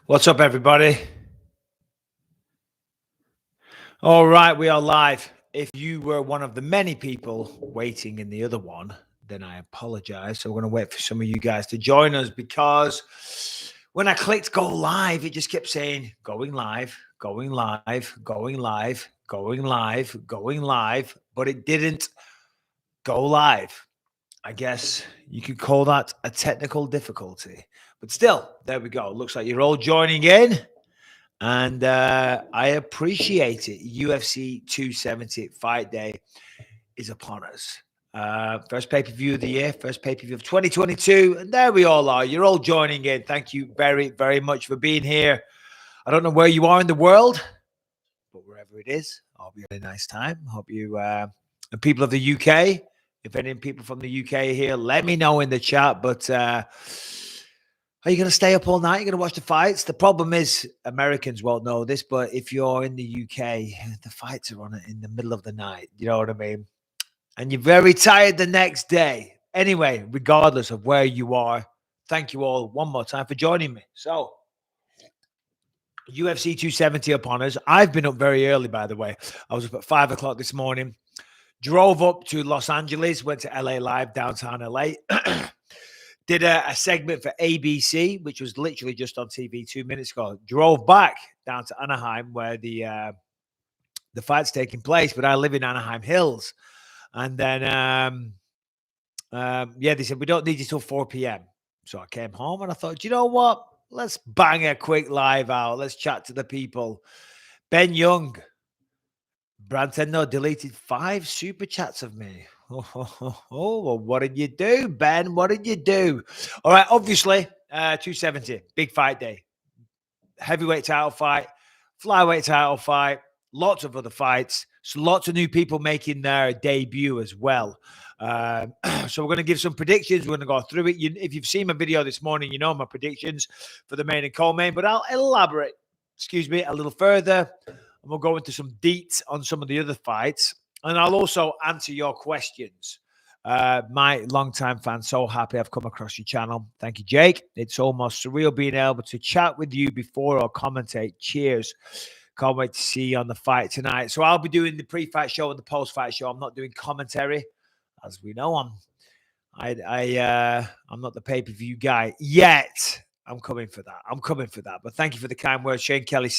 What's up, everybody? All right, we are live. If you were one of the many people waiting in the other one, then I apologize. So we're going to wait for some of you guys to join us because when I clicked go live, it just kept saying going live, going live, going live, going live, going live, but it didn't go live. I guess you could call that a technical difficulty. But still, there we go. Looks like you're all joining in. And I appreciate it. UFC 270 Fight Day is upon us. First pay-per-view of the year, first pay-per-view of 2022. And there we all are. You're all joining in. Thank you very, very much for being here. I don't know where you are in the world, but wherever it is, I hope you had a nice time. Hope you, and people of the UK, if any people from the UK are here, let me know in the chat. But are you going to stay up all night? You're going to watch the fights? The problem is Americans won't know this, but if you're in the UK, the fights are on in the middle of the night. You know what I mean? And you're very tired the next day. Anyway, regardless of where you are, thank you all one more time for joining me. So, UFC 270 upon us. I've been up very early, by the way. I was up at 5 o'clock this morning. Drove up to Los Angeles, went to LA Live, downtown LA. Did a segment for ABC, which was literally just on TV 2 minutes ago. Drove back down to Anaheim where the fight's taking place, but I live in Anaheim Hills. And then, they said, we don't need you till 4 p.m. So I came home and I thought, you know what? Let's bang a quick live out. Let's chat to the people. Ben Young, Branteno deleted 5 super chats of me. Well, what did you do, Ben? What did you do? All right, obviously, 270, big fight day. Heavyweight title fight, flyweight title fight, lots of other fights. So lots of new people making their debut as well. So we're going to give some predictions. We're going to go through it. If you've seen my video this morning, you know my predictions for the main and co-main, but I'll elaborate, a little further. And we'll go into some deets on some of the other fights. And I'll also answer your questions. My longtime fan, so happy I've come across your channel. Thank you, Jake. It's almost surreal being able to chat with you before or commentate. Cheers. Can't wait to see you on the fight tonight. So I'll be doing the pre-fight show and the post-fight show. I'm not doing commentary. As we know, I'm not the pay-per-view guy yet. I'm coming for that. But thank you for the kind words. Shane Kelly.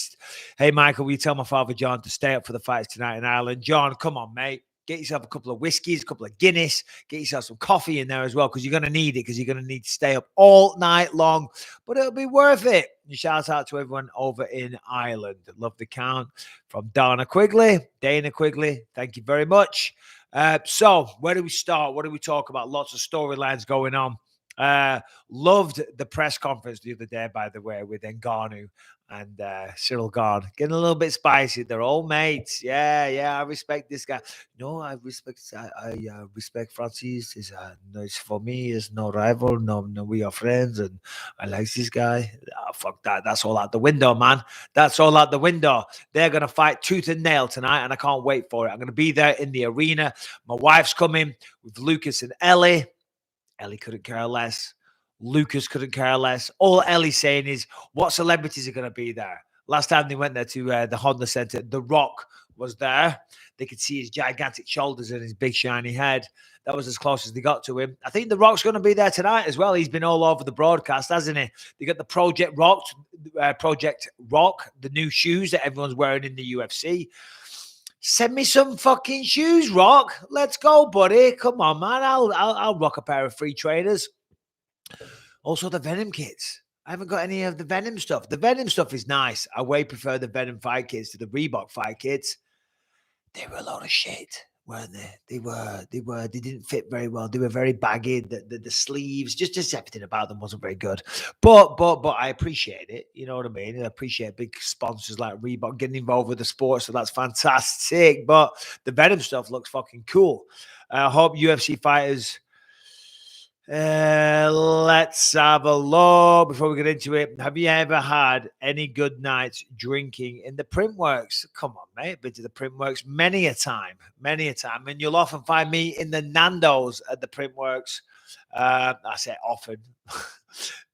Hey, Michael, will you tell my father, John, to stay up for the fights tonight in Ireland? John, come on, mate. Get yourself a couple of whiskeys, a couple of Guinness. Get yourself some coffee in there as well because you're going to need it because you're going to need to stay up all night long. But it'll be worth it. And shout out to everyone over in Ireland. Love the count from Dana Quigley. Thank you very much. So where do we start? What do we talk about? Lots of storylines going on. Loved the press conference the other day, by the way, with Ngannou and Cyril Gahn. Getting a little bit spicy. They're all mates. Yeah, I respect this guy. No, I respect Francis. It's for me, it's no rival. No, we are friends, and I like this guy. Fuck that. That's all out the window, man. That's all out the window. They're gonna fight tooth and nail tonight, and I can't wait for it. I'm gonna be there in the arena. My wife's coming with Lucas and Ellie. Ellie couldn't care less. Lucas couldn't care less. All Ellie's saying is, what celebrities are going to be there? Last time they went there to the Honda Center, The Rock was there. They could see his gigantic shoulders and his big shiny head. That was as close as they got to him. I think The Rock's going to be there tonight as well. He's been all over the broadcast, hasn't he? They got the Project Rock, the new shoes that everyone's wearing in the UFC. Send me some fucking shoes, Rock. Let's go, buddy. Come on, man. I'll rock a pair of free trainers. Also, the Venom kits. I haven't got any of the Venom stuff. The Venom stuff is nice. I way prefer the Venom fight kits to the Reebok fight kits. They were a lot of shit, weren't they? They didn't fit very well. They were very baggy. The sleeves, just everything about them wasn't very good. But I appreciate it. You know what I mean? I appreciate big sponsors like Reebok getting involved with the sport, so that's fantastic. But the Venom stuff looks fucking cool. I hope UFC fighters. Let's have a look before we get into it. Have you ever had any good nights drinking in the Printworks? Come on, mate. Been to the Printworks many a time. And you'll often find me in the Nando's at the Printworks. I say often.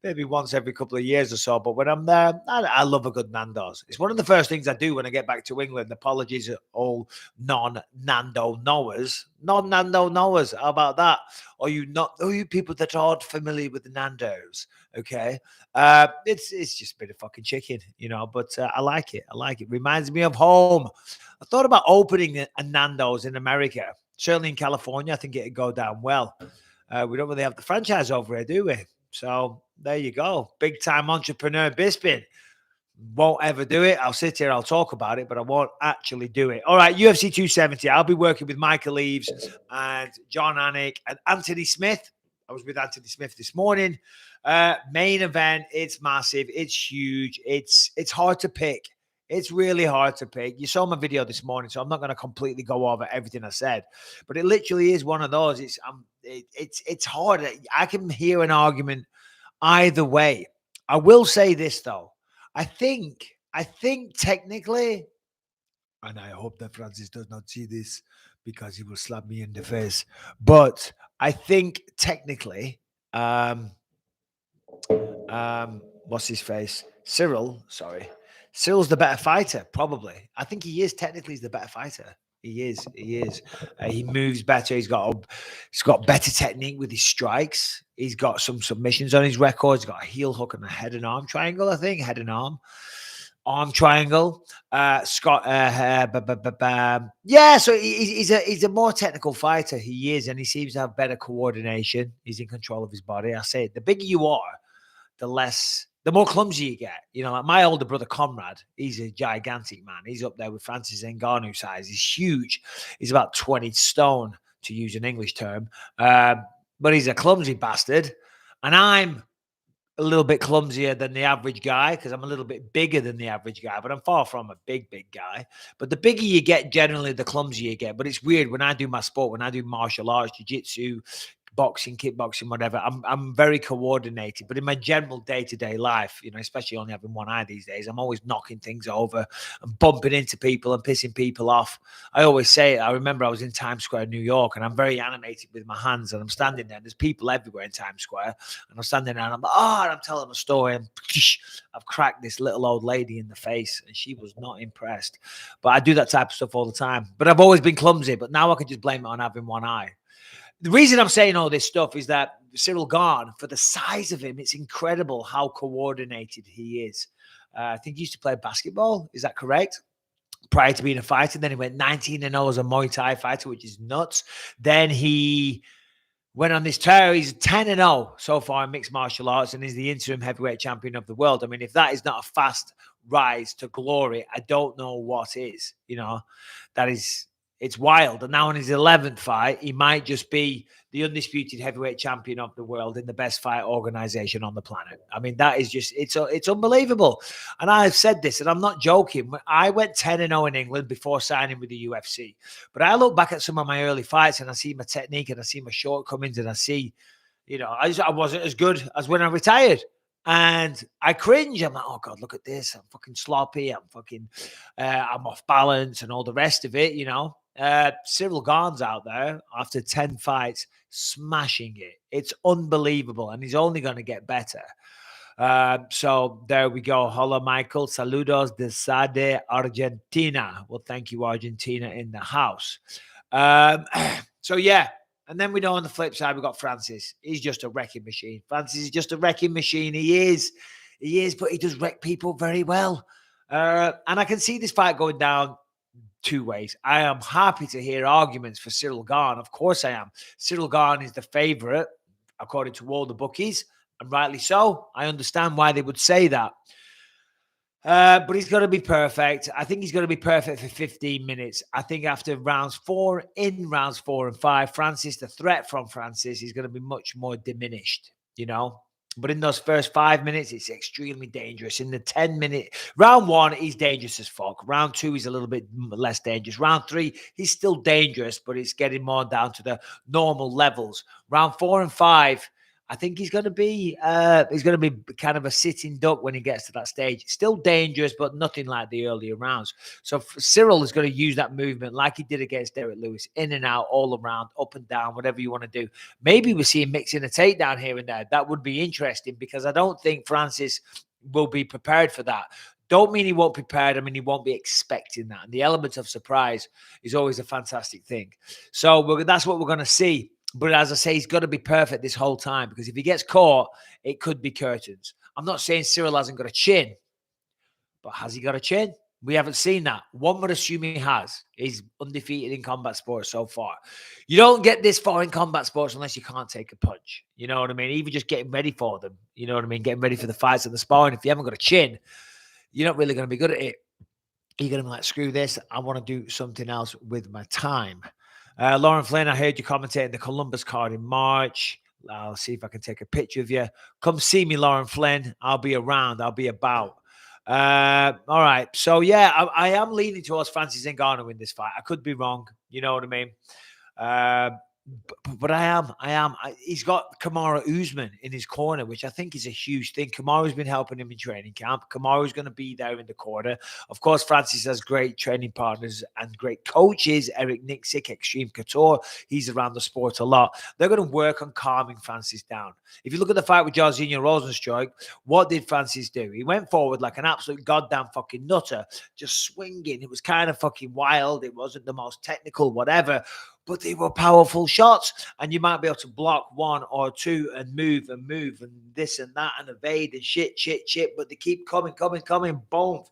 maybe once every couple of years or so. But when I'm there, I love a good Nando's. It's one of the first things I do when I get back to England. Apologies to all non-Nando knowers. Non-Nando knowers. How about that? Or you people that aren't familiar with the Nando's. Okay. It's just a bit of fucking chicken, but I like it. I like it. Reminds me of home. I thought about opening a Nando's in America. Certainly in California, I think it'd go down well. We don't really have the franchise over here, do we? So there you go. Big time entrepreneur Bisping. Won't ever do it. I'll sit here, I'll talk about it, but I won't actually do it. All right, UFC 270. I'll be working with Michael Eaves and John Anik and Anthony Smith. I was with Anthony Smith this morning. Main event. It's massive. It's huge. It's hard to pick. It's really hard to pick. You saw my video this morning, so I'm not going to completely go over everything I said, but it literally is one of those. It's hard. I can hear an argument either way. I will say this though. I think technically, and I hope that Francis does not see this because he will slap me in the face. But I think technically, what's his face? Cyril's the better fighter, probably. I think he is. Technically, he's the better fighter. He is. He moves better. He's got better technique with his strikes. He's got some submissions on his record. He's got a heel hook and a head and arm triangle, I think. Head and arm triangle. Yeah, so he's a more technical fighter. He is, and he seems to have better coordination. He's in control of his body. I say it. The bigger you are, the more clumsy you get. Like my older brother, Conrad, he's a gigantic man. He's up there with Francis Ngannou size. He's huge. He's about 20 stone, to use an English term. But he's a clumsy bastard. And I'm a little bit clumsier than the average guy because I'm a little bit bigger than the average guy, but I'm far from a big guy. But the bigger you get, generally, the clumsier you get. But it's weird when I do my sport, when I do martial arts, jiu-jitsu, boxing, kickboxing, whatever, I'm very coordinated. But in my general day-to-day life, especially only having one eye these days, I'm always knocking things over and bumping into people and pissing people off. I always say it. I remember I was in Times Square, New York, and I'm very animated with my hands, and I'm standing there. And there's people everywhere in Times Square, and I'm standing there, and I'm like, and I'm telling a story, and I've cracked this little old lady in the face, and she was not impressed. But I do that type of stuff all the time. But I've always been clumsy, but now I can just blame it on having one eye. The reason I'm saying all this stuff is that Cyril Gane, for the size of him, it's incredible how coordinated he is. I think he used to play basketball. Is that correct? Prior to being a fighter. Then he went 19-0 as a Muay Thai fighter, which is nuts. Then he went on this tear. He's 10-0 so far in mixed martial arts and is the interim heavyweight champion of the world. I mean, if that is not a fast rise to glory, I don't know what is. It's wild. And now in his 11th fight, he might just be the undisputed heavyweight champion of the world in the best fight organization on the planet. I mean, that is just, it's unbelievable. And I've said this, and I'm not joking. I went 10-0 in England before signing with the UFC. But I look back at some of my early fights and I see my technique and I see my shortcomings and I see, I wasn't as good as when I retired. And I cringe. I'm like, oh God, look at this. I'm fucking sloppy. I'm off balance and all the rest of it, Cyril Gane's out there after 10 fights smashing it. It's unbelievable. And he's only going to get better. So there we go. Hola, Michael. Saludos desde Argentina. Well, thank you, Argentina, in the house. So yeah. And then we know on the flip side, we've got Francis. He's just a wrecking machine. Francis is just a wrecking machine. He is, but he does wreck people very well. And I can see this fight going down two ways. I am happy to hear arguments for Cyril Gane. Of course I am. Cyril Gane is the favorite, according to all the bookies, and rightly so. I understand why they would say that. But he's got to be perfect. I think he's going to be perfect for 15 minutes. I think after rounds 4 and 5, the threat from Francis is going to be much more diminished, But in those first 5 minutes, it's extremely dangerous. In the 10-minute, round 1, he's dangerous as fuck. Round 2, he's a little bit less dangerous. Round 3, he's still dangerous, but it's getting more down to the normal levels. Round 4 and 5, I think he's going to be kind of a sitting duck when he gets to that stage. Still dangerous, but nothing like the earlier rounds. So Cyril is going to use that movement like he did against Derek Lewis, in and out, all around, up and down, whatever you want to do. Maybe we see him mixing a takedown here and there. That would be interesting, because I don't think Francis will be prepared for that. Don't mean he won't be prepared. I mean, he won't be expecting that. And the element of surprise is always a fantastic thing. So that's what we're going to see. But as I say, he's got to be perfect this whole time, because if he gets caught, it could be curtains. I'm not saying Cyril hasn't got a chin, but has he got a chin? We haven't seen that. One would assume he has. He's undefeated in combat sports so far. You don't get this far in combat sports unless you can't take a punch. You know what I mean? Even just getting ready for them. You know what I mean? Getting ready for the fights and the sparring. If you haven't got a chin, you're not really going to be good at it. You're going to be like, screw this. I want to do something else with my time. Lauren Flynn, I heard you commentating the Columbus card in March. I'll see if I can take a picture of you. Come see me, Lauren Flynn. I'll be around. I'll be about. All right. So, yeah, I am leaning towards Francis Ngannou in this fight. I could be wrong. You know what I mean? But I am. He's got Kamar Uzman in his corner, which I think is a huge thing. Kamara's been helping him in training camp. Kamara's going to be there in the corner. Of course, Francis has great training partners and great coaches. Eric Nixick, Extreme Couture. He's around the sport a lot. They're going to work on calming Francis down. If you look at the fight with Jairzinho Rosenstruik, what did Francis do? He went forward like an absolute goddamn fucking nutter, just swinging. It was kind of fucking wild. It wasn't the most technical, whatever. But they were powerful shots, and you might be able to block one or two and move and this and that and evade and shit. But they keep coming, boom,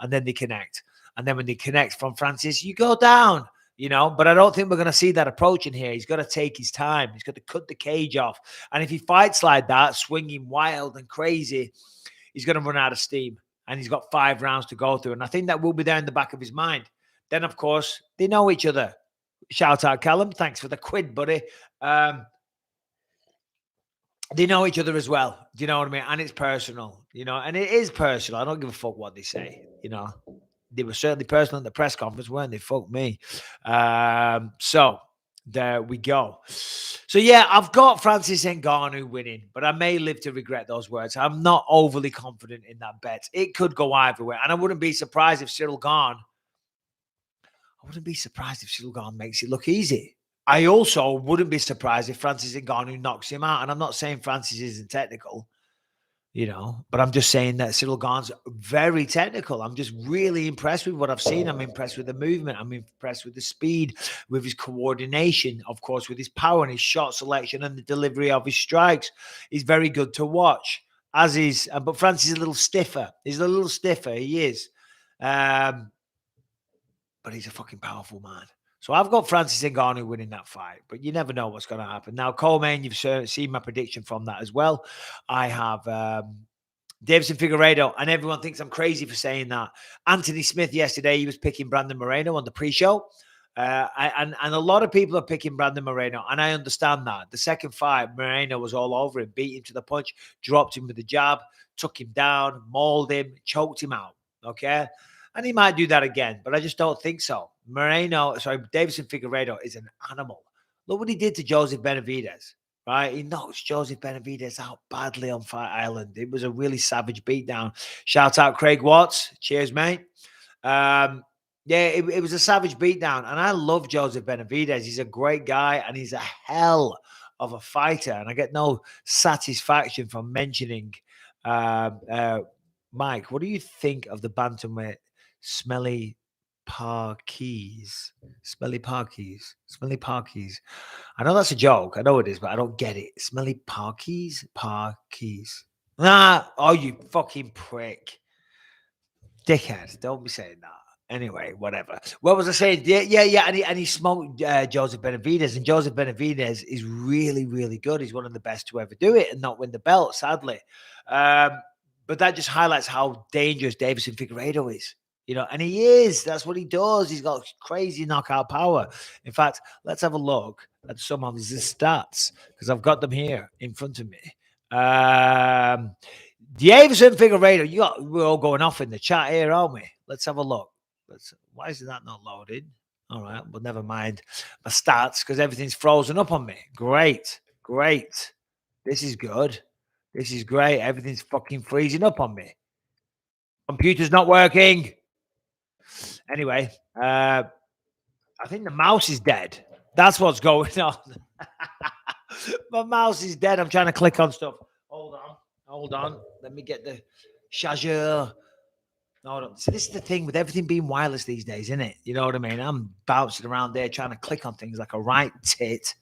and then they connect. And then when they connect from Francis, you go down, you know. But I don't think we're going to see that approach in here. He's got to take his time. He's got to cut the cage off. And if he fights like that, swinging wild and crazy, he's going to run out of steam. And he's got 5 rounds to go through. And I think that will be there in the back of his mind. Then, of course, they know each other. Shout out, Callum. Thanks for the quid, buddy. They know each other as well. Do you know what I mean? And it's personal, you know, and it is personal. I don't give a fuck what they say, you know. They were certainly personal at the press conference, weren't they? Fuck me. So there we go. So, yeah, I've got Francis Ngannou winning, but I may live to regret those words. I'm not overly confident in that bet. It could go either way. And I wouldn't be surprised if Cyril Gane makes it look easy. I also wouldn't be surprised if Francis Ngannou knocks him out. And I'm not saying Francis isn't technical, you know, but I'm just saying that Cyril Gane's very technical. I'm just really impressed with what I've seen. I'm impressed with the movement. I'm impressed with the speed, with his coordination, of course, with his power and his shot selection and the delivery of his strikes. He's very good to watch, as is. But Francis is a little stiffer. He's a little stiffer. He is. But he's a fucking powerful man. So I've got Francis Ngannou winning that fight, but you never know what's going to happen. Now, Coleman, you've seen my prediction from that as well. I have Davison Figueiredo, and everyone thinks I'm crazy for saying that. Anthony Smith yesterday, he was picking Brandon Moreno on the pre-show. And a lot of people are picking Brandon Moreno, and I understand that. The second fight, Moreno was all over him, beat him to the punch, dropped him with the jab, took him down, mauled him, choked him out, okay? And he might do that again, but I just don't think so. Davison Figueiredo is an animal. Look what he did to Joseph Benavidez, right? He knocks Joseph Benavidez out badly on Fight Island. It was a really savage beatdown. Shout out Craig Watts. Cheers, mate. It was a savage beatdown. And I love Joseph Benavidez. He's a great guy, and he's a hell of a fighter. And I get no satisfaction from mentioning Mike. What do you think of the bantamweight Smelly Parkees? Smelly Parkees. I know that's a joke. I know it is, but I don't get it. Smelly Parkees? Oh, you fucking prick. Dickhead. Don't be saying that. Anyway, whatever. What was I saying? Yeah. And he smoked Joseph Benavidez. And Joseph Benavidez is really, really good. He's one of the best to ever do it and not win the belt, sadly. But that just highlights how dangerous Davison Figueiredo is. You know, and he is. That's what he does. He's got crazy knockout power. In fact, let's have a look at some of his stats, because I've got them here in front of me. Davison Figueiredo, we're all going off in the chat here, aren't we? Let's have a look. Why is that not loaded? All right, well, never mind my stats, because everything's frozen up on me. Great. This is good. This is great. Everything's fucking freezing up on me. Computer's not working. Anyway, I think the mouse is dead. That's what's going on. My mouse is dead. I'm trying to click on stuff. Hold on. Let me get the charger. Hold on. So this is the thing with everything being wireless these days, isn't it? You know what I mean? I'm bouncing around there trying to click on things like a right tit.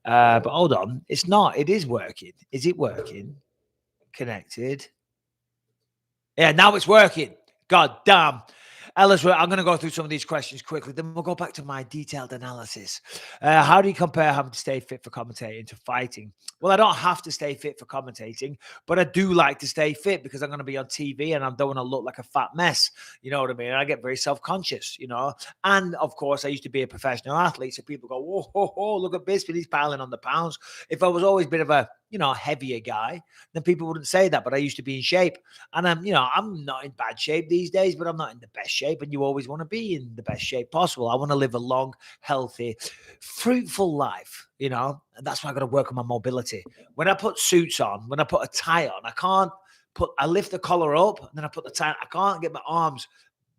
But hold on. It's not. It is working. Is it working? Connected. Yeah, now it's working. God damn. Ellis, I'm going to go through some of these questions quickly. Then we'll go back to my detailed analysis. How do you compare having to stay fit for commentating to fighting? Well, I don't have to stay fit for commentating, but I do like to stay fit because I'm going to be on TV and I don't want to look like a fat mess. You know what I mean? I get very self-conscious, you know. And of course, I used to be a professional athlete. So people go, whoa, whoa, whoa, look at Bisping. He's piling on the pounds. If I was always a bit of a, heavier guy, then people wouldn't say that. But I used to be in shape. And I'm not in bad shape these days, but I'm not in the best shape. And you always want to be in the best shape possible. I want to live a long, healthy, fruitful life, and that's why I got to work on my mobility. When I put suits on, when I put a tie on, I lift the collar up and then I put the tie on. I can't get my arms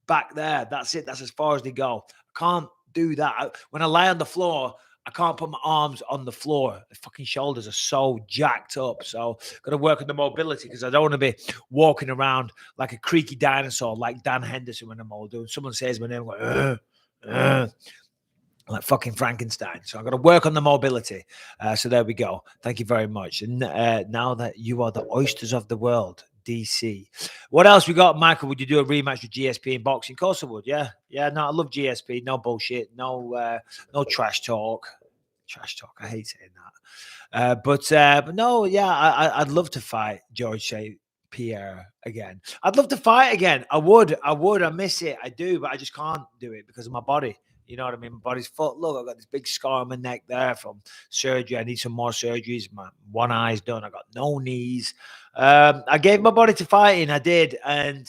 back there. That's it. That's as far as they go. I can't do that. When I lie on the floor, I can't put my arms on the floor. The fucking shoulders are so jacked up. So got to work on the mobility because I don't want to be walking around like a creaky dinosaur like Dan Henderson when I'm older. And someone says my name, I'm like, like fucking Frankenstein. So I've got to work on the mobility. So there we go. Thank you very much. And now that you are the oysters of the world, DC. What else we got, Michael? Would you do a rematch with GSP in boxing? Of course I would. Yeah. No, I love GSP. No bullshit. No trash talk. Trash talk. I hate saying that. But no, yeah, I'd love to fight Jorge Pejera again. I'd love to fight again. I would. I miss it. I do, but I just can't do it because of my body. You know what I mean? My body's full. Look, I've got this big scar on my neck there from surgery. I need some more surgeries. My one eye's done. I got no knees. I gave my body to fighting. I did. And,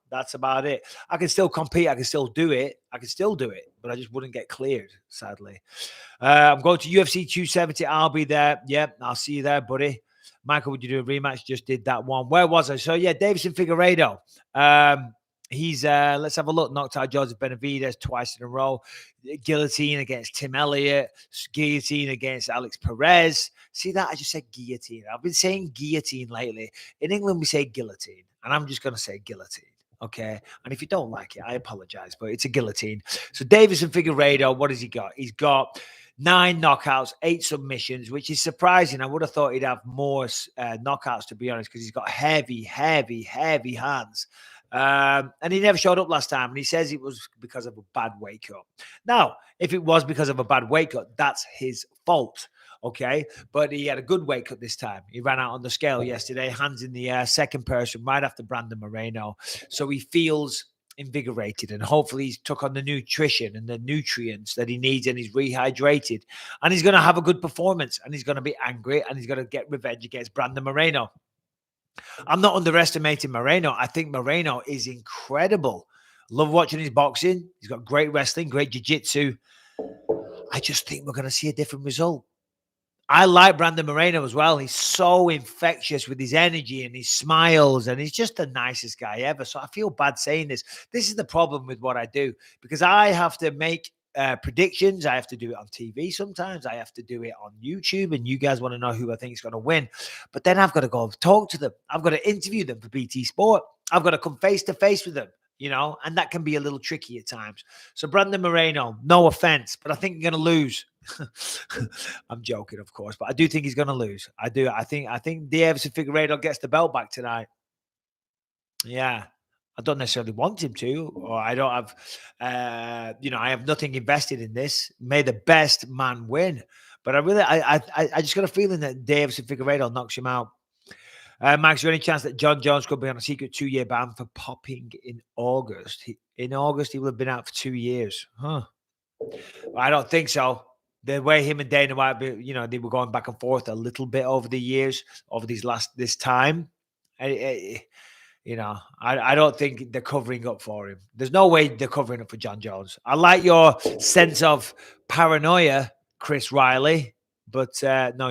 that's about it. I can still compete. I can still do it. But I just wouldn't get cleared, sadly. I'm going to UFC 270. I'll be there. Yep, I'll see you there, buddy. Michael, would you do a rematch? Just did that one. Where was I? So, yeah, Davison Figueiredo. He's let's have a look. Knocked out Joseph Benavidez twice in a row. Guillotine against Tim Elliott. Guillotine against Alex Perez. See that? I just said guillotine. I've been saying guillotine lately. In England, we say guillotine, and I'm just going to say guillotine. Okay. And if you don't like it, I apologize, but it's a guillotine. So Davison Figueiredo, what has he got? He's got 9 knockouts, 8 submissions, which is surprising. I would have thought he'd have more knockouts, to be honest, because he's got heavy hands. And he never showed up last time. And he says it was because of a bad weight cut. Now, if it was because of a bad weight cut, that's his fault. Okay. But he had a good weight cut this time. He ran out on the scale yesterday, hands in the air, second person right after Brandon Moreno. So he feels invigorated and hopefully he's took on the nutrition and the nutrients that he needs and he's rehydrated and he's going to have a good performance and he's going to be angry and he's going to get revenge against Brandon Moreno. I'm not underestimating Moreno. I think Moreno is incredible. Love watching his boxing. He's got great wrestling, great jiu-jitsu. I just think we're going to see a different result. I like Brandon Moreno as well. He's so infectious with his energy and his smiles, and he's just the nicest guy ever. So I feel bad saying this. This is the problem with what I do because I have to make predictions. I have to do it on TV sometimes. I have to do it on YouTube, and you guys want to know who I think is going to win. But then I've got to go talk to them. I've got to interview them for BT Sport. I've got to come face to face with them. And that can be a little tricky at times. So Brandon Moreno, no offense, but I think you're going to lose. I'm joking, of course, but I do think he's going to lose. I do. I think Davison Figueiredo gets the belt back tonight. Yeah. I don't necessarily want him to, or I don't have, I have nothing invested in this. May the best man win. But I just got a feeling that Davison Figueiredo knocks him out. Max, is there any chance that Jon Jones could be on a secret 2-year ban for popping in August? In August, he would have been out for 2 years. Huh. Well, I don't think so. The way him and Dana White, they were going back and forth a little bit over the years, over this time. I don't think they're covering up for him. There's no way they're covering up for Jon Jones. I like your sense of paranoia, Chris Riley, but no,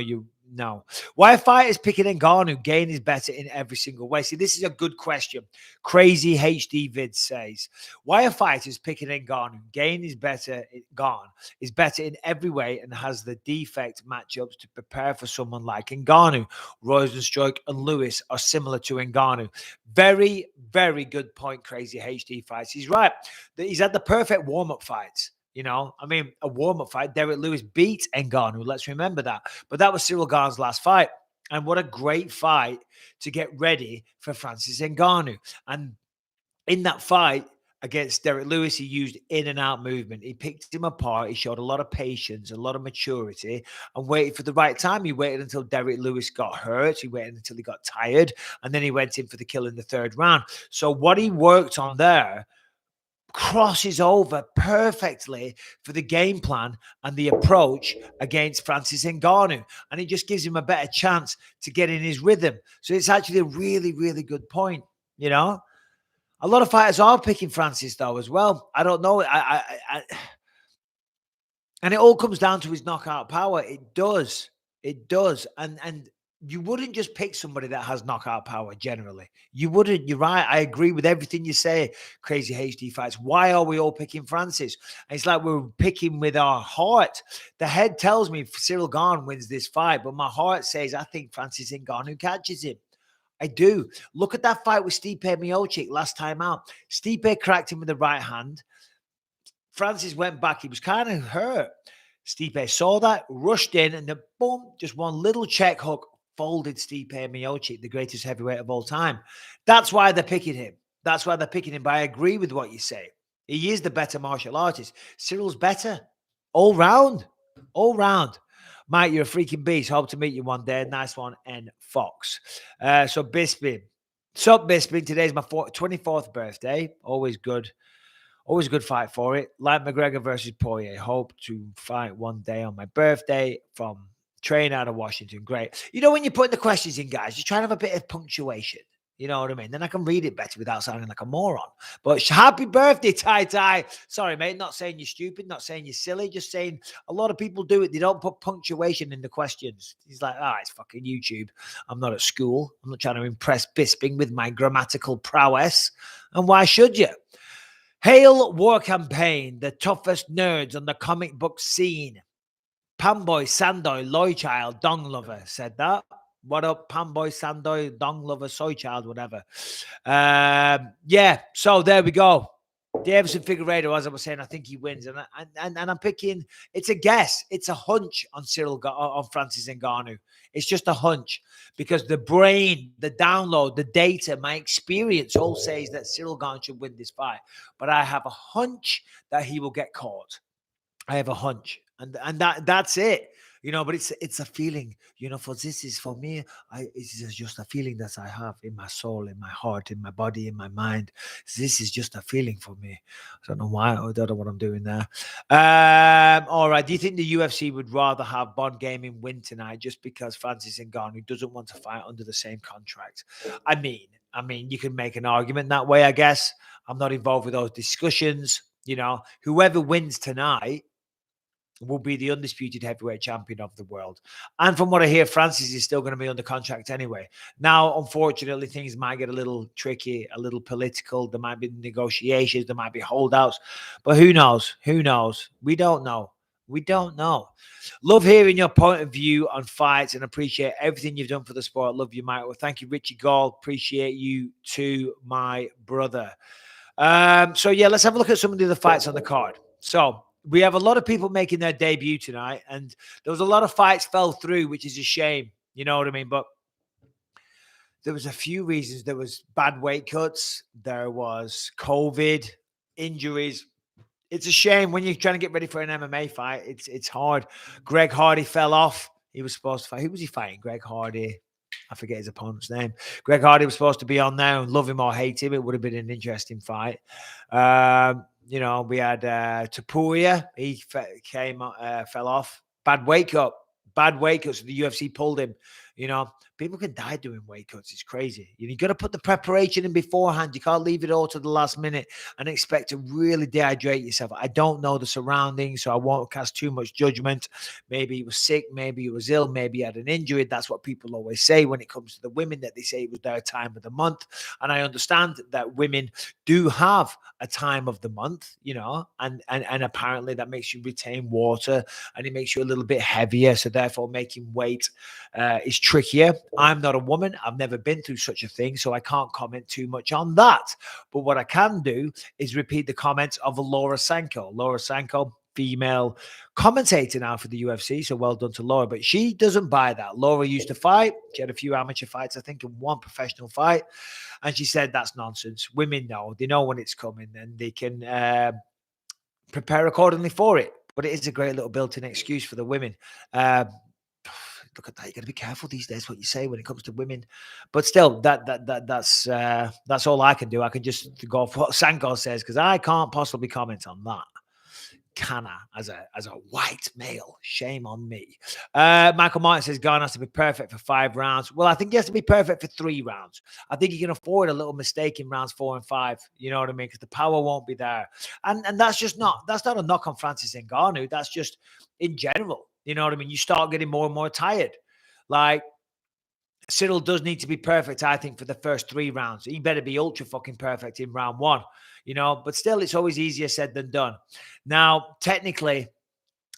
No. Why are fighters picking Ngannou? Gain is better in every single way. See, this is a good question. Crazy HD Vid says, why are fighters picking Ngannou? Gain is better. Gone is better in every way and has the defect matchups to prepare for someone like Ngannou. Rosenstruck and Lewis are similar to Ngannou. Very, very good point. Crazy HD fights. He's right. He's had the perfect warm-up fights. You know, I mean, a warm-up fight. Derek Lewis beat Ngannou. Let's remember that. But that was Cyril Gane's last fight. And what a great fight to get ready for Francis Ngannou. And in that fight against Derek Lewis, he used in and out movement. He picked him apart. He showed a lot of patience, a lot of maturity, and waited for the right time. He waited until Derek Lewis got hurt. He waited until he got tired. And then he went in for the kill in the third round. So what he worked on there crosses over perfectly for the game plan and the approach against Francis Ngannou. And it just gives him a better chance to get in his rhythm. So it's actually a really, really good point, you know? A lot of fighters are picking Francis, though, as well. I don't know. And it all comes down to his knockout power. It does. It does. And you wouldn't just pick somebody that has knockout power generally. You wouldn't. You're right. I agree with everything you say, Crazy HD Fights. Why are we all picking Francis? And it's like we're picking with our heart. The head tells me Cyril Gane wins this fight, but my heart says I think Francis Ngannou catches him. I do. Look at that fight with Stipe Miocic last time out. Stipe cracked him with the right hand. Francis went back. He was kind of hurt. Stipe saw that, rushed in, and then boom, just one little check hook folded Stipe Miocic, the greatest heavyweight of all time. That's why they're picking him. That's why they're picking him. But I agree with what you say. He is the better martial artist. Cyril's better. All round. All round. Mike, you're a freaking beast. Hope to meet you one day. Nice one, N. Fox. So Bisping. Sup, Bisping. Today's my 24th birthday. Always good. Always a good fight for it. Like McGregor versus Poirier. Hope to fight one day on my birthday from train out of Washington. Great. You know, when you're putting the questions in, guys, just try to have a bit of punctuation. You know what I mean? Then I can read it better without sounding like a moron. But happy birthday, Tai. Sorry, mate. Not saying you're stupid, not saying you're silly, just saying a lot of people do it. They don't put punctuation in the questions. He's like, it's fucking YouTube. I'm not at school. I'm not trying to impress Bisping with my grammatical prowess. And why should you? Hail War Campaign, the toughest nerds on the comic book scene. Panboy, Sandoy, Loychild, Dong Lover said that. What up, Panboy, Sandoy, Dong Lover, Soy Child, whatever. Yeah, so there we go. Davison Figueiredo, as I was saying, I think he wins. And I'm picking, it's a guess. It's a hunch on Francis Ngannou. It's just a hunch because the brain, the download, the data, my experience all says that Cyril Gane should win this fight. But I have a hunch that he will get caught. I have a hunch. And that's it. You know, but it's a feeling, you know, this is for me, it's just a feeling that I have in my soul, in my heart, in my body, in my mind. This is just a feeling for me. I don't know why. I don't know what I'm doing there. All right. Do you think the UFC would rather have Bond Gaming win tonight just because Francis Ngannou doesn't want to fight under the same contract? I mean, you can make an argument that way, I guess. I'm not involved with those discussions. You know, whoever wins tonight will be the undisputed heavyweight champion of the world. And from what I hear, Francis is still going to be under contract anyway. Now, unfortunately, things might get a little tricky, a little political. There might be negotiations. There might be holdouts. But who knows? Who knows? We don't know. We don't know. Love hearing your point of view on fights and appreciate everything you've done for the sport. Love you, Mike. Well, thank you, Richie Gall. Appreciate you too, my brother. So, yeah, let's have a look at some of the other fights on the card. So, we have a lot of people making their debut tonight, and there was a lot of fights fell through, which is a shame. You know what I mean? But there was a few reasons. There was bad weight cuts. There was COVID, injuries. It's a shame when you're trying to get ready for an MMA fight. It's hard. Greg Hardy fell off. He was supposed to fight. Who was he fighting? Greg Hardy. I forget his opponent's name. Greg Hardy was supposed to be on there, and love him or hate him, it would have been an interesting fight. You know, we had Tapuria. He fell off. Bad weight cut. So the UFC pulled him. You know, people can die doing weight cuts. It's crazy. You got to put the preparation in beforehand. You can't leave it all to the last minute and expect to really dehydrate yourself. I don't know the surroundings, so I won't cast too much judgment. Maybe he was sick, maybe he was ill, maybe he had an injury. That's what people always say when it comes to the women, that they say it was their time of the month. And I understand that women do have a time of the month, you know, and apparently that makes you retain water and it makes you a little bit heavier. So therefore making weight is trickier. I'm not a woman. I've never been through such a thing, so I can't comment too much on that. But what I can do is repeat the comments of Laura Sanko. Laura Sanko, female commentator now for the UFC, so well done to Laura. But she doesn't buy that. Laura used to fight. She had a few amateur fights, I think, and one professional fight. And she said that's nonsense. Women know. They know when it's coming and they can prepare accordingly for it. But it is a great little built-in excuse for the women. Look at that. You got to be careful these days what you say when it comes to women. But still, that's all I can do. I can just go off what Sanko says because I can't possibly comment on that. Can I, as a white male? Shame on me. Michael Martin says Garn has to be perfect for 5 rounds. Well, I think he has to be perfect for 3 rounds. I think he can afford a little mistake in rounds 4 and 5. You know what I mean? Because the power won't be there. And that's not a knock on Francis Ngannou. That's just in general. You know what I mean? You start getting more and more tired. Like, Cyril does need to be perfect, I think, for the first 3 rounds. He better be ultra fucking perfect in round 1, you know, but still, it's always easier said than done. Now, technically,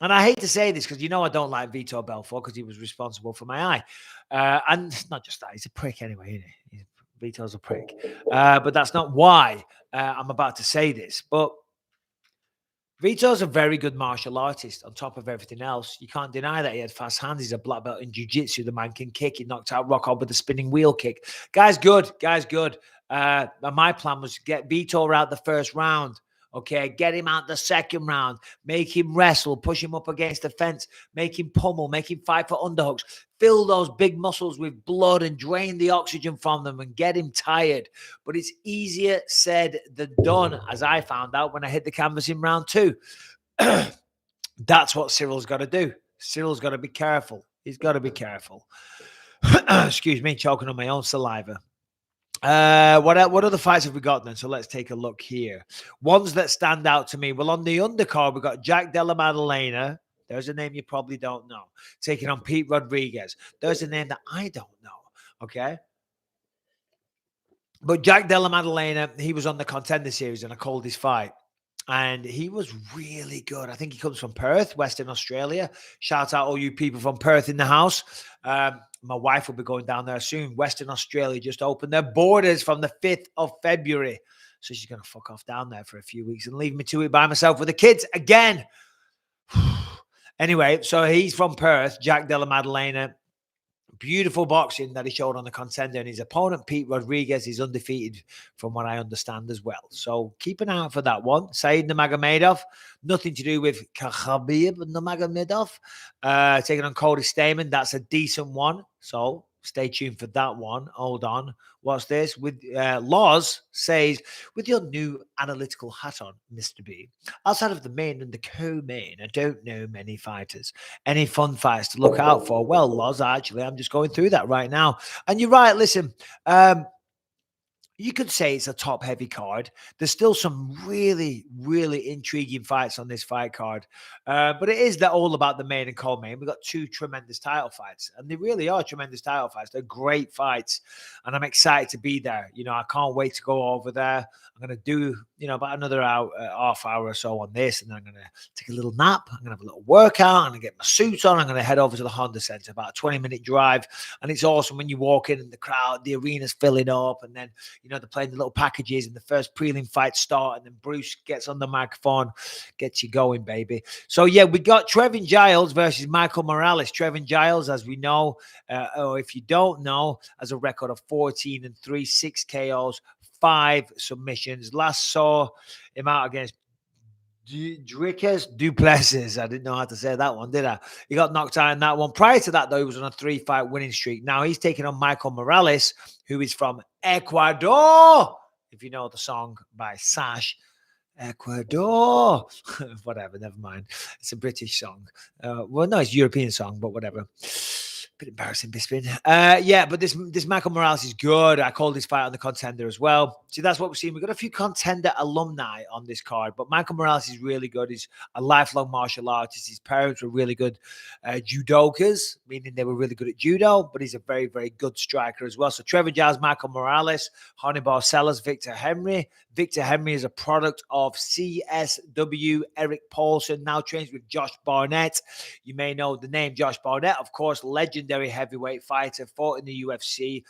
and I hate to say this because, you know, I don't like Vitor Belfort because he was responsible for my eye. And not just that, he's a prick anyway, isn't he? Vitor's a prick. But that's not why I'm about to say this. But Vitor's a very good martial artist on top of everything else. You can't deny that he had fast hands. He's a black belt in jiu-jitsu. The man can kick. He knocked out Rockhold with a spinning wheel kick. Guy's good. My plan was to get Vitor out the first round. Okay, get him out the second round. Make him wrestle. Push him up against the fence. Make him pummel. Make him fight for underhooks. Fill those big muscles with blood and drain the oxygen from them and get him tired. But it's easier said than done, as I found out when I hit the canvas in round 2. That's what Cyril's got to do. Cyril's got to be careful. He's got to be careful. Excuse me, choking on my own saliva. What other fights have we got then? So let's take a look here. Ones that stand out to me. Well, on the undercard, we got Jack Della Maddalena. There's a name you probably don't know. Taking on Pete Rodriguez. There's a name that I don't know. Okay. But Jack Della Maddalena, he was on the Contender Series and I called his fight. And he was really good. I think he comes from Perth, Western Australia. Shout out all you people from Perth in the house. My wife will be going down there soon. Western Australia just opened their borders from the 5th of February. So she's going to fuck off down there for a few weeks and leave me to it by myself with the kids again. Anyway, so he's from Perth, Jack Della Maddalena. Beautiful boxing that he showed on the Contender, and his opponent, Pete Rodriguez, is undefeated from what I understand as well. So keep an eye out for that one. Said Nurmagomedov, nothing to do with Khabib Nurmagomedov. Taking on Cody Stamen, that's a decent one. So stay tuned for that one. Hold on. What's this? With Laws says, with your new analytical hat on, Mr. B, outside of the main and the co-main, I don't know many fighters. Any fun fights to look out for? Well, Laws, actually, I'm just going through that right now. And you're right, listen, you could say it's a top-heavy card. There's still some really, really intriguing fights on this fight card. But it is all about the main and co-main. We've got 2 tremendous title fights. And they really are tremendous title fights. They're great fights. And I'm excited to be there. You know, I can't wait to go over there. I'm going to do, about another half hour or so on this. And then I'm going to take a little nap. I'm going to have a little workout. I'm going to get my suit on. I'm going to head over to the Honda Center, about a 20-minute drive. And it's awesome when you walk in and the crowd, the arena's filling up. And then, they're playing the little packages and the first prelim fights start. And then Bruce gets on the microphone, gets you going, baby. So, yeah, we got Trevin Giles versus Michael Morales. Trevin Giles, as we know, or if you don't know, has a record of 14-3, 6 KOs, 5 submissions. Last saw him out against Dricus Duplessis. I didn't know how to say that one, did I? He got knocked out in that one. Prior to that, though, he was on a 3-fight winning streak. Now he's taking on Michael Morales, who is from Ecuador. If you know the song by Sash, Ecuador. Whatever, never mind. It's a British song. Well, no, it's a European song, but whatever. Bit embarrassing, Bisping. Yeah, but this Michael Morales is good. I called this fight on the Contender as well. See, that's what we're seeing. We've got a few Contender alumni on this card, but Michael Morales is really good. He's a lifelong martial artist. His parents were really good judokas, meaning they were really good at judo, but he's a very, very good striker as well. So Trevin, Giles, Michael Morales, Hannibal Sellers, Victor Henry. Victor Henry is a product of CSW. Eric Paulson now trains with Josh Barnett. You may know the name Josh Barnett, of course, legendary heavyweight fighter, fought in the UFC.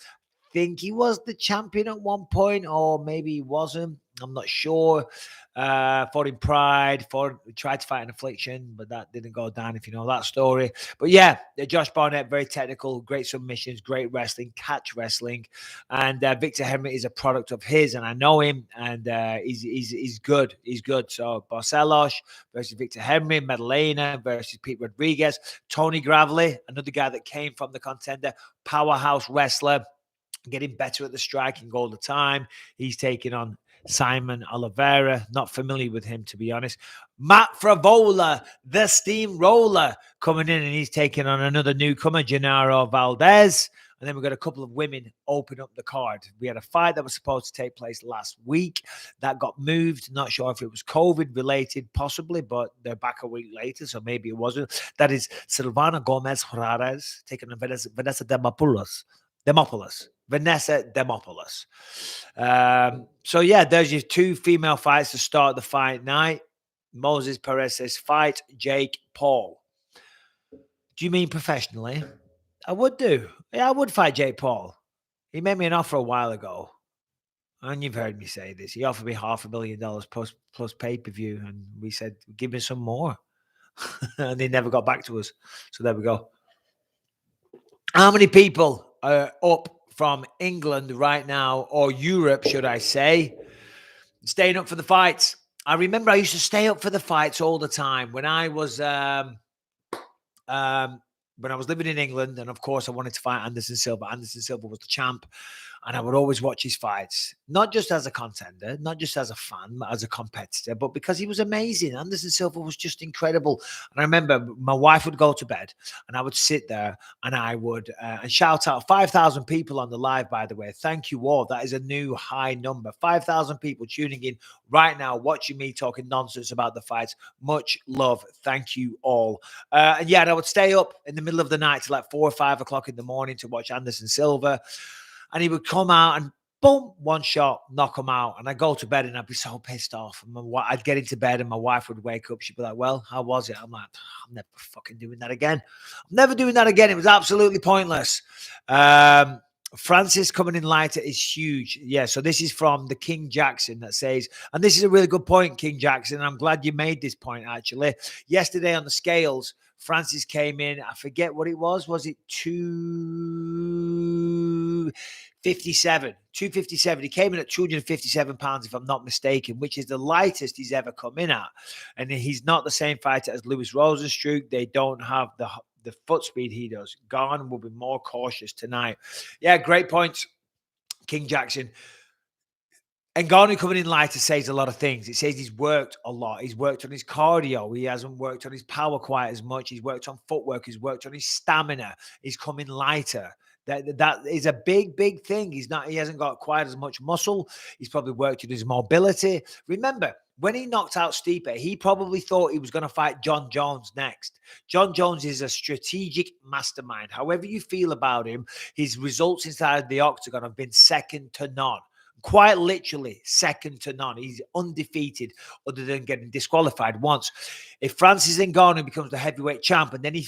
Think he was the champion at one point, or maybe he wasn't. I'm not sure. Fought in Pride, tried to fight in Affliction, but that didn't go down, if you know that story. But yeah, Josh Barnett, very technical, great submissions, great wrestling, catch wrestling. And Victor Henry is a product of his, and I know him, and he's good. He's good. So Barcelos versus Victor Henry, Medellina versus Pete Rodriguez, Tony Gravely, another guy that came from the Contender, powerhouse wrestler, getting better at the striking all the time. He's taking on Simon Oliveira. Not familiar with him, to be honest. Matt Fravola, the steamroller, coming in, and he's taking on another newcomer, Gennaro Valdez. And then we've got a couple of women open up the card. We had a fight that was supposed to take place last week that got moved. Not sure if it was COVID related, possibly, but they're back a week later, so maybe it wasn't. That is Silvana Gomez Juarez taking on Vanessa Demopoulos. Vanessa Demopoulos. So yeah, there's your two female fights to start the fight night. Moses Perez says, fight Jake Paul. Do you mean professionally? I would do. Yeah, I would fight Jake Paul. He made me an offer a while ago. And you've heard me say this. He offered me $500,000 plus pay-per-view. And we said, give me some more. And they never got back to us. So there we go. How many people are up from England right now, or Europe, should I say, staying up for the fights? I remember I used to stay up for the fights all the time when I was living in England, and of course I wanted to fight Anderson Silva. Anderson Silva was the champ, and I would always watch his fights, not just as a contender, not just as a fan, as a competitor, but because he was amazing. Anderson Silva was just incredible. And I remember my wife would go to bed, and I would sit there, and I would and shout out 5,000 people on the live, by the way. Thank you all. That is a new high number. 5,000 people tuning in right now, watching me talking nonsense about the fights. Much love. Thank you all. And yeah, and I would stay up in the middle of the night till like 4 or 5 o'clock in the morning to watch Anderson Silva. And he would come out and boom, one shot, knock him out. And I'd go to bed and I'd be so pissed off. And I'd get into bed and my wife would wake up. She'd be like, well, how was it? I'm like, I'm never fucking doing that again. I'm never doing that again. It was absolutely pointless. Francis coming in lighter is huge. Yeah, so this is from the King Jackson that says, and this is a really good point, King Jackson. I'm glad you made this point, actually. Yesterday on the scales, Francis came in, I forget what it was. Was it 257? 257. He came in at 257 pounds, if I'm not mistaken, which is the lightest he's ever come in at. And he's not the same fighter as Lewis Rosenstruck. They don't have the foot speed he does. Garn will be more cautious tonight. Yeah, great points, King Jackson. And Ngannou coming in lighter says a lot of things. It says he's worked a lot. He's worked on his cardio. He hasn't worked on his power quite as much. He's worked on footwork. He's worked on his stamina. He's coming lighter. That is a big, big thing. He hasn't got quite as much muscle. He's probably worked on his mobility. Remember, when he knocked out Stipe, he probably thought he was going to fight Jon Jones next. Jon Jones is a strategic mastermind. However you feel about him, his results inside the octagon have been second to none. Quite literally second to none. He's undefeated other than getting disqualified once. If Francis Ngannou becomes the heavyweight champ and then he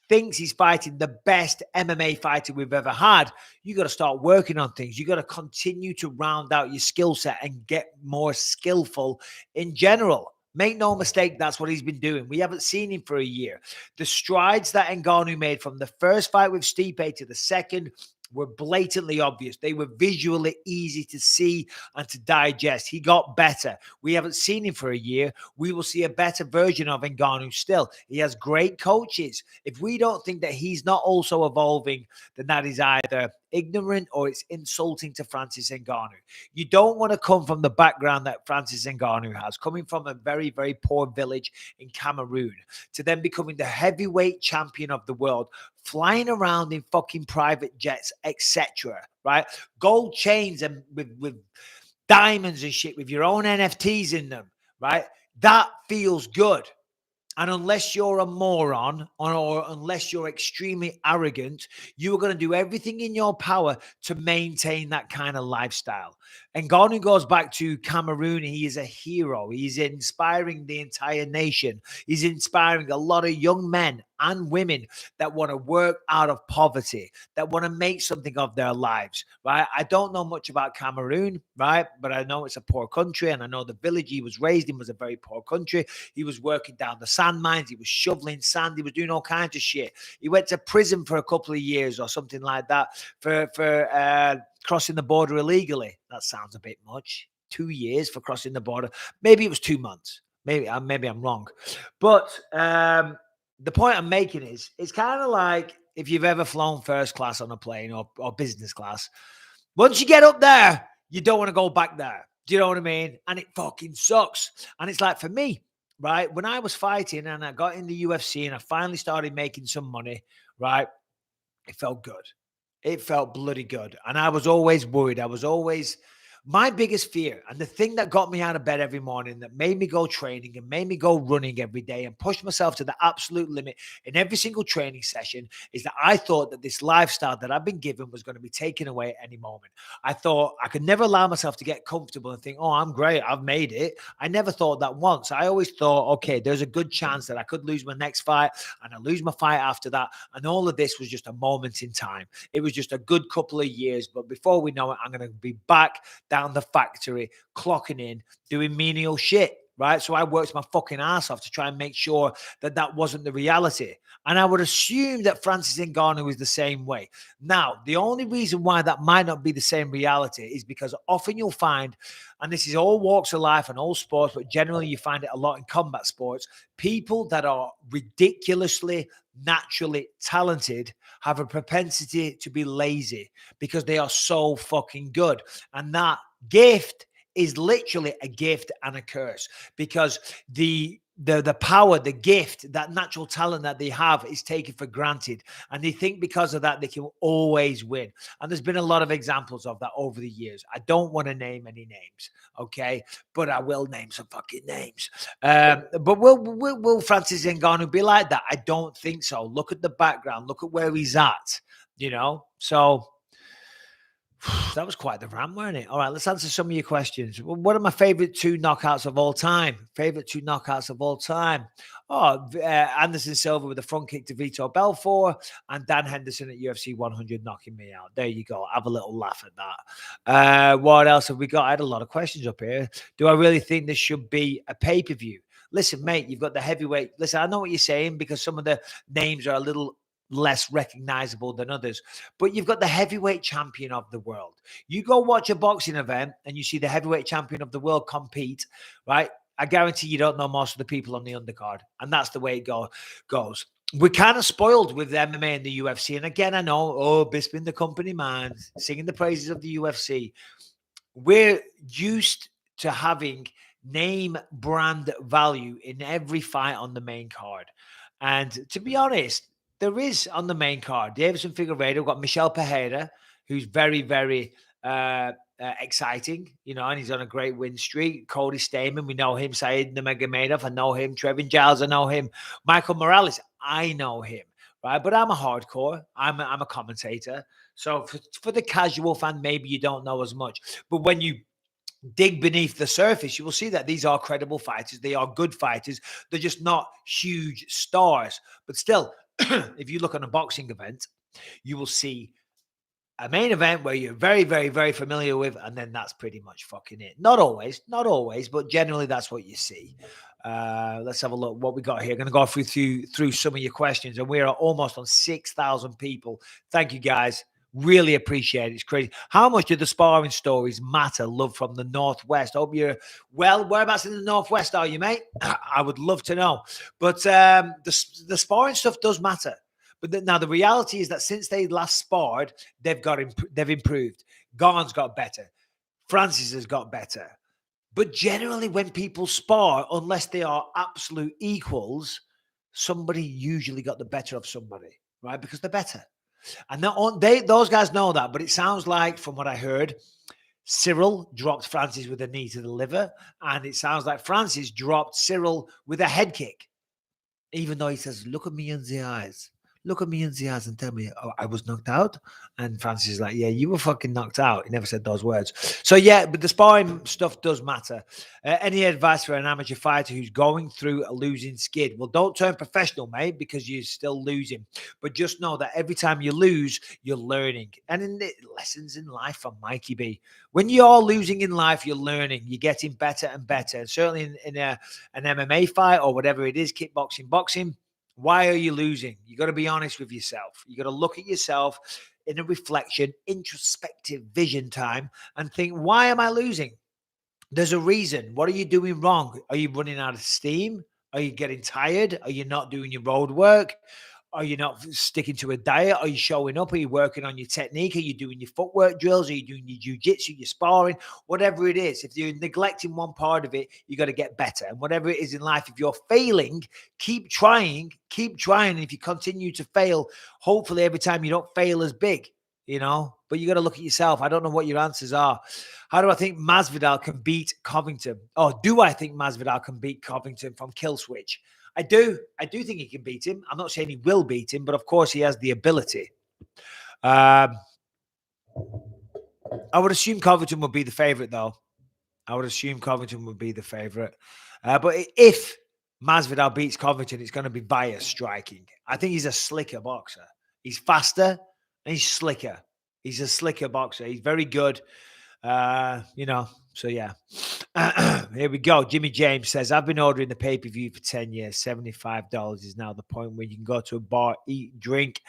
thinks he's fighting the best MMA fighter we've ever had, you got to start working on things. You got to continue to round out your skill set and get more skillful in general. Make no mistake, that's what he's been doing. We haven't seen him for a year. The strides that Ngannou made from the first fight with Stipe to the second were blatantly obvious. They were visually easy to see and to digest. He got better. We haven't seen him for a year. We will see a better version of Ngannou still. He has great coaches. If we don't think that he's not also evolving, then that is either ignorant or it's insulting to Francis Ngannou. You don't want to come from the background that Francis Ngannou has, coming from a very, very poor village in Cameroon, to then becoming the heavyweight champion of the world, flying around in fucking private jets, etc. Right? Gold chains and with diamonds and shit with your own NFTs in them, right? That feels good. And unless you're a moron or unless you're extremely arrogant, you are going to do everything in your power to maintain that kind of lifestyle. And Ngannou goes back to Cameroon. He is a hero. He's inspiring the entire nation. He's inspiring a lot of young men and women that want to work out of poverty, that want to make something of their lives, right? I don't know much about Cameroon, right? But I know it's a poor country, and I know the village he was raised in was a very poor country. He was working down the sand mines. He was shoveling sand. He was doing all kinds of shit. He went to prison for a couple of years or something like that for crossing the border illegally. That sounds a bit much. 2 years for crossing the border. Maybe it was 2 months. Maybe I'm wrong. But the point I'm making is it's kind of like if you've ever flown first class on a plane or business class. Once you get up there, you don't want to go back there. Do you know what I mean? And it fucking sucks. And it's like for me, right? When I was fighting and I got in the UFC and I finally started making some money, right? It felt good. It felt bloody good. And I was always worried. I was always my biggest fear, and the thing that got me out of bed every morning, that made me go training and made me go running every day and push myself to the absolute limit in every single training session, is that I thought that this lifestyle that I've been given was going to be taken away at any moment. I thought I could never allow myself to get comfortable and think, oh, I'm great, I've made it. I never thought that once. I always thought, okay, there's a good chance that I could lose my next fight and I lose my fight after that. And all of this was just a moment in time. It was just a good couple of years. But before we know it, I'm going to be back down the factory, clocking in, doing menial shit, right? So I worked my fucking ass off to try and make sure that that wasn't the reality. And I would assume that Francis Ngannou is the same way. Now, the only reason why that might not be the same reality is because often you'll find, and this is all walks of life and all sports, but generally you find it a lot in combat sports, people that are ridiculously naturally talented have a propensity to be lazy because they are so fucking good. And that gift is literally a gift and a curse, because the power, the gift, that natural talent that they have is taken for granted. And they think because of that, they can always win. And there's been a lot of examples of that over the years. I don't want to name any names, okay? But I will name some fucking names. But will Francis Ngannou be like that? I don't think so. Look at the background. Look at where he's at, you know? So that was quite the rant, weren't it? All right, let's answer some of your questions. What are my favorite 2 knockouts of all time? Favorite 2 knockouts of all time? Oh, Anderson Silva with a front kick to Vitor Belfort, and Dan Henderson at UFC 100 knocking me out. There you go. Have a little laugh at that. What else have we got? I had a lot of questions up here. Do I really think this should be a pay-per-view? Listen, mate, you've got the heavyweight. Listen, I know what you're saying because some of the names are a little less recognizable than others, but you've got the heavyweight champion of the world. You go watch a boxing event and you see the heavyweight champion of the world compete, right? I guarantee you don't know most of the people on the undercard, and that's the way it goes. We're kind of spoiled with MMA and the UFC, and again, I know, Bisping the company man, singing the praises of the UFC. We're used to having name brand value in every fight on the main card, and to be honest, there is on the main card. Davison Figueiredo, got Michel Pejera, who's very, very exciting, you know, and he's on a great win streak. Cody Stamen, we know him. Said Nurmagomedov, I know him. Trevin Giles, I know him. Michael Morales, I know him, right? But I'm a hardcore. I'm a commentator. So for the casual fan, maybe you don't know as much. But when you dig beneath the surface, you will see that these are credible fighters. They are good fighters. They're just not huge stars. But still, if you look on a boxing event, you will see a main event where you're very, very, very familiar with, and then that's pretty much fucking it. Not always, but generally that's what you see. Let's have a look what we got here. Going to go through some of your questions, and we're almost on 6,000 people. Thank you, guys. Really appreciate it. It's crazy. How much do the sparring stories matter? Love from the Northwest. Hope you're well. Whereabouts in the Northwest are you, mate? I would love to know. But the sparring stuff does matter. But now the reality is that since they last sparred, they've improved. Garn's got better. Francis has got better. But generally, when people spar, unless they are absolute equals, somebody usually got the better of somebody. right? Because they're better. And those guys know that. But it sounds like, from what I heard, Cyril dropped Francis with a knee to the liver. And it sounds like Francis dropped Cyril with a head kick. Even though he says, look at me in the eyes. Look at me in the eyes and tell me, oh, I was knocked out. And Francis is like, yeah, you were fucking knocked out. He never said those words. So, yeah, but the sparring stuff does matter. Any advice for an amateur fighter who's going through a losing skid? Well, don't turn professional, mate, because you're still losing. But just know that every time you lose, you're learning. And in the lessons in life from Mikey B, when you're losing in life, you're learning. You're getting better and better. And certainly in an MMA fight or whatever it is, kickboxing, boxing, why are you losing? You got to be honest with yourself. You got to look at yourself in a reflection, introspective vision time and think, why am I losing? There's a reason. What are you doing wrong? Are you running out of steam? Are you getting tired? Are you not doing your road work? Are you not sticking to a diet? Are you showing up? Are you working on your technique? Are you doing your footwork drills? Are you doing your jiu-jitsu, your sparring? Whatever it is, if you're neglecting one part of it, you got to get better. And whatever it is in life, if you're failing, keep trying. And if you continue to fail, hopefully every time you don't fail as big, you know, but you got to look at yourself. I don't know what your answers are. How do I think Mas Vidal can beat Covington? Oh, do I think Mas Vidal can beat Covington from Kill Switch? I do think he can beat him. I'm not saying he will beat him, but of course he has the ability. I would assume Covington would be the favorite, though. But if Masvidal beats Covington, it's going to be via striking. I think he's a slicker boxer. He's faster and he's slicker. He's a slicker boxer. He's very good. So yeah. Here we go. Jimmy James says, I've been ordering the pay-per-view for 10 years. $75 is now the point where you can go to a bar, eat, drink,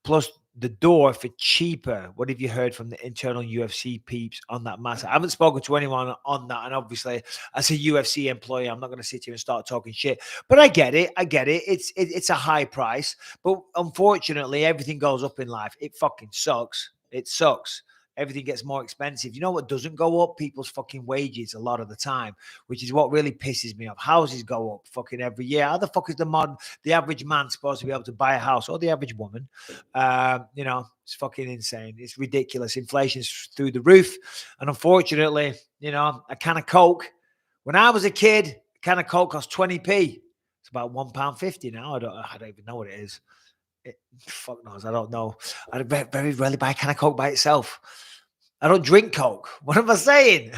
plus the door for cheaper. What have you heard from the internal UFC peeps on that matter? I haven't spoken to anyone on that. And obviously, as a UFC employee, I'm not going to sit here and start talking shit. But I get it. It's a high price. But unfortunately, everything goes up in life. It fucking sucks. It sucks. Everything gets more expensive. You know what doesn't go up? People's fucking wages a lot of the time, which is what really pisses me off. Houses go up fucking every year. How the fuck is the average man supposed to be able to buy a house, or the average woman? It's fucking insane. It's ridiculous. Inflation's through the roof. And unfortunately, a can of Coke, when I was a kid, a can of Coke cost 20p. It's about £1.50 now. I don't even know what it is. Fuck knows. I don't know. I very rarely buy a can of Coke by itself. I don't drink Coke. What am I saying?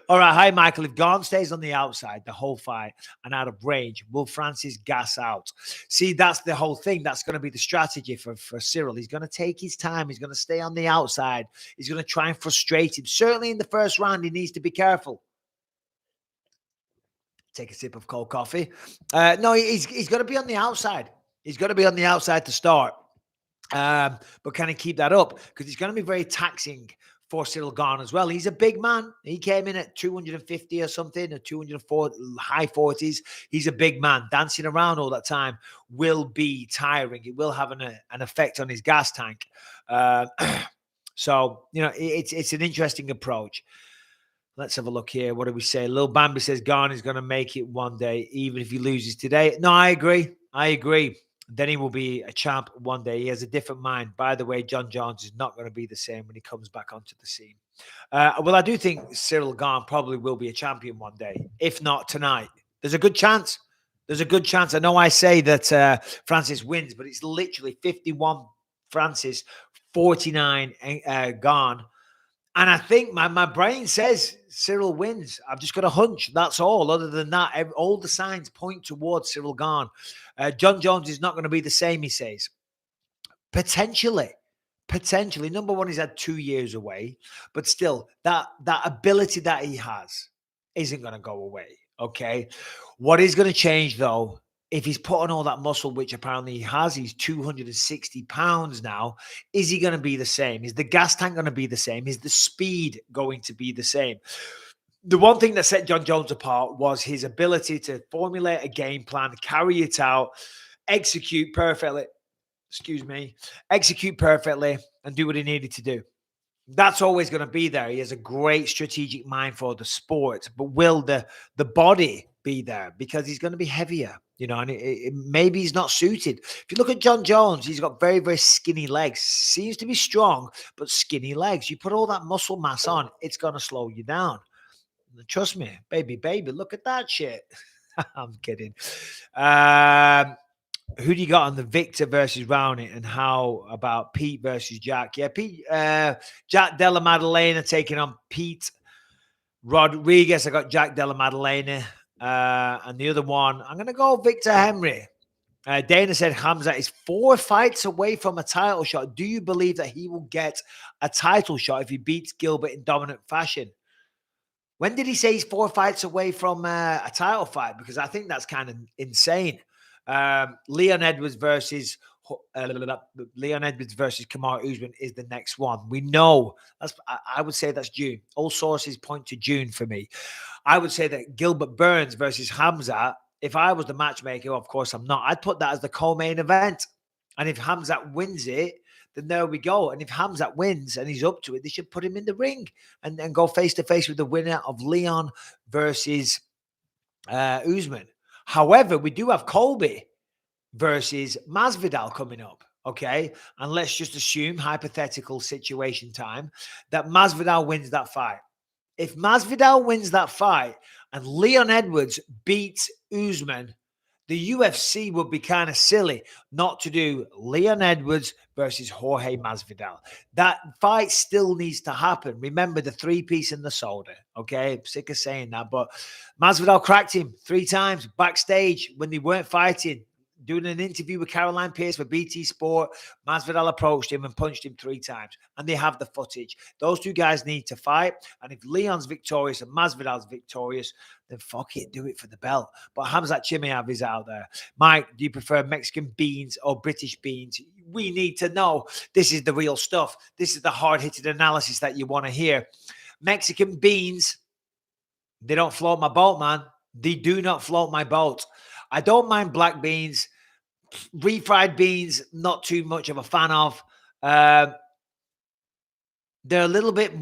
All right. Hi, Michael. If Garn stays on the outside the whole fight and out of range, will Francis gas out? See, that's the whole thing. That's going to be the strategy for Cyril. He's going to take his time. He's going to stay on the outside. He's going to try and frustrate him. Certainly in the first round, he needs to be careful. Take a sip of cold coffee. No, he's got to be on the outside. He's got to be on the outside to start. But can he keep that up? Because it's going to be very taxing for Cyril Gane as well. He's a big man. He came in at 250 or something, or 204, high 40s. He's a big man. Dancing around all that time will be tiring. It will have an effect on his gas tank. So, it's an interesting approach. Let's have a look here. What do we say? Lil Bambi says Gane is going to make it one day, even if he loses today. No, I agree. Then he will be a champ one day. He has a different mind. By the way, Jon Jones is not going to be the same when he comes back onto the scene. Well, I do think Cyril Gane probably will be a champion one day, if not tonight. There's a good chance. I know I say that Francis wins, but it's literally 51 Francis, 49 Gane. And I think my brain says Cyril wins. I've just got a hunch. That's all. Other than that, all the signs point towards Cyril Gane. Jon Jones is not going to be the same, he says. Potentially. Number one, he's had 2 years away. But still, that ability that he has isn't going to go away. Okay? What is going to change, though, if he's put on all that muscle, which apparently he has, he's 260 pounds now, is he going to be the same? Is the gas tank going to be the same? Is the speed going to be the same? The one thing that set Jon Jones apart was his ability to formulate a game plan, carry it out, execute perfectly, and do what he needed to do. That's always going to be there. He has a great strategic mind for the sport, but will the body be there? Because he's going to be heavier. you know, and maybe he's not suited. If you look at Jon Jones, he's got very, very skinny legs. Seems to be strong, but skinny legs. You put all that muscle mass on, it's going to slow you down. Trust me, baby, look at that shit. I'm kidding. Who do you got on the Victor versus Rowney, and how about Pete versus Jack? Yeah, Jack Della Maddalena taking on Pete Rodriguez. I got Jack Della Maddalena. And the other one, I'm going to go Victor Henry. Dana said Hamza is 4 fights away from a title shot. Do you believe that he will get a title shot if he beats Gilbert in dominant fashion? When did he say he's 4 fights away from a title fight? Because I think that's kind of insane. Leon Edwards versus Kamar Uzman is the next one. We know I would say that's June. All sources point to June for me. I would say that Gilbert Burns versus Hamza. If I was the matchmaker, of course I'm not. I'd put that as the co-main event. And if Hamza wins it, then there we go. And if Hamza wins and he's up to it, they should put him in the ring and go face to face with the winner of Leon versus Uzman. However, we do have Colby versus Mas Vidal coming up. Okay. And let's just assume, hypothetical situation time, that Mas Vidal wins that fight. If Mas Vidal wins that fight and Leon Edwards beats Uzman, the UFC would be kind of silly not to do Leon Edwards versus Jorge Masvidal. That fight still needs to happen. Remember the 3-piece in the shoulder. Okay, I'm sick of saying that, but Masvidal cracked him 3 times backstage when they weren't fighting. Doing an interview with Caroline Pierce for BT Sport, Masvidal approached him and punched him 3 times, and they have the footage. Those 2 guys need to fight, and if Leon's victorious and Masvidal's victorious, then fuck it, do it for the belt. But Hamzat Chimaev is out there. Mike, do you prefer Mexican beans or British beans? We need to know. This is the real stuff. This is the hard-hitting analysis that you want to hear. Mexican beans, they don't float my boat, man. They do not float my boat. I don't mind black beans. Refried beans, not too much of a fan of. They're a little bit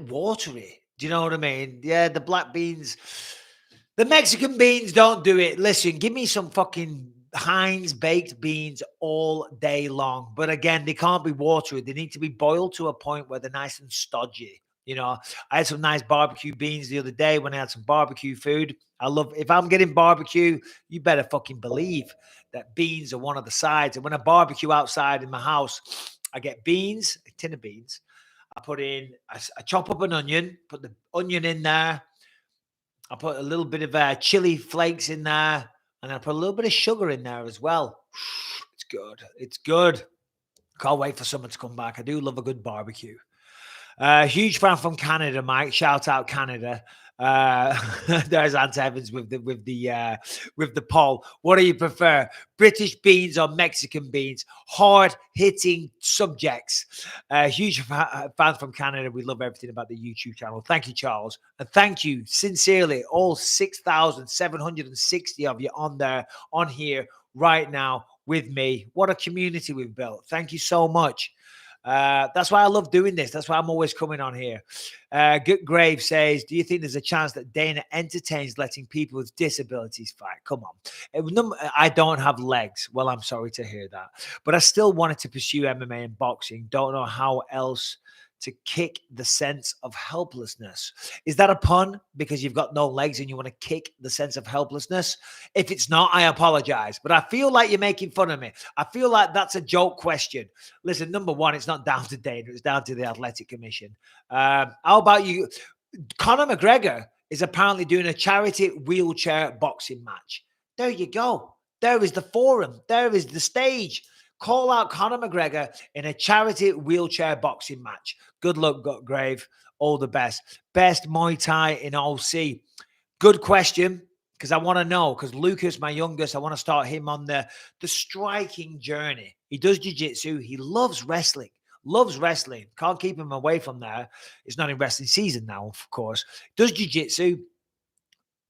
watery. Do you know what I mean? Yeah, the black beans. The Mexican beans don't do it. Listen, give me some fucking Heinz baked beans all day long. But again, they can't be watery. They need to be boiled to a point where they're nice and stodgy. You know, I had some nice barbecue beans the other day when I had some barbecue food. If I'm getting barbecue, you better fucking believe that beans are one of the sides. And when I barbecue outside in my house, I get beans, a tin of beans. I put in, I chop up an onion, put the onion in there. I put a little bit of chili flakes in there. And I put a little bit of sugar in there as well. It's good. It's good. Can't wait for someone to come back. I do love a good barbecue. Huge fan from Canada, Mike. Shout out Canada. There's Ant Evans with the poll. What do you prefer, British beans or Mexican beans? Hard hitting subjects. Huge fan from Canada. We love everything about the YouTube channel. Thank you, Charles, and thank you sincerely, all 6,760 of you on here right now with me. What a community we've built. Thank you so much. That's why I love doing this. That's why I'm always coming on here. Good Grave says, do you think there's a chance that Dana entertains letting people with disabilities fight? Come on. I don't have legs. Well, I'm sorry to hear that. But I still wanted to pursue MMA and boxing. Don't know how else to kick the sense of helplessness. Is that a pun? Because you've got no legs and you want to kick the sense of helplessness? If it's not, I apologize. But I feel like you're making fun of me. I feel like that's a joke question. Listen, number one, it's not down to Dana. It's down to the Athletic Commission. How about you? Conor McGregor is apparently doing a charity wheelchair boxing match. There you go. There is the forum. There is the stage. Call out Conor McGregor in a charity wheelchair boxing match. Good luck, Grave. All the best. Best Muay Thai in OC. Good question, because I want to know, because Lucas, my youngest, I want to start him on the striking journey. He does jiu-jitsu. He loves wrestling. Loves wrestling. Can't keep him away from there. It's not in wrestling season now, of course. Does jiu-jitsu.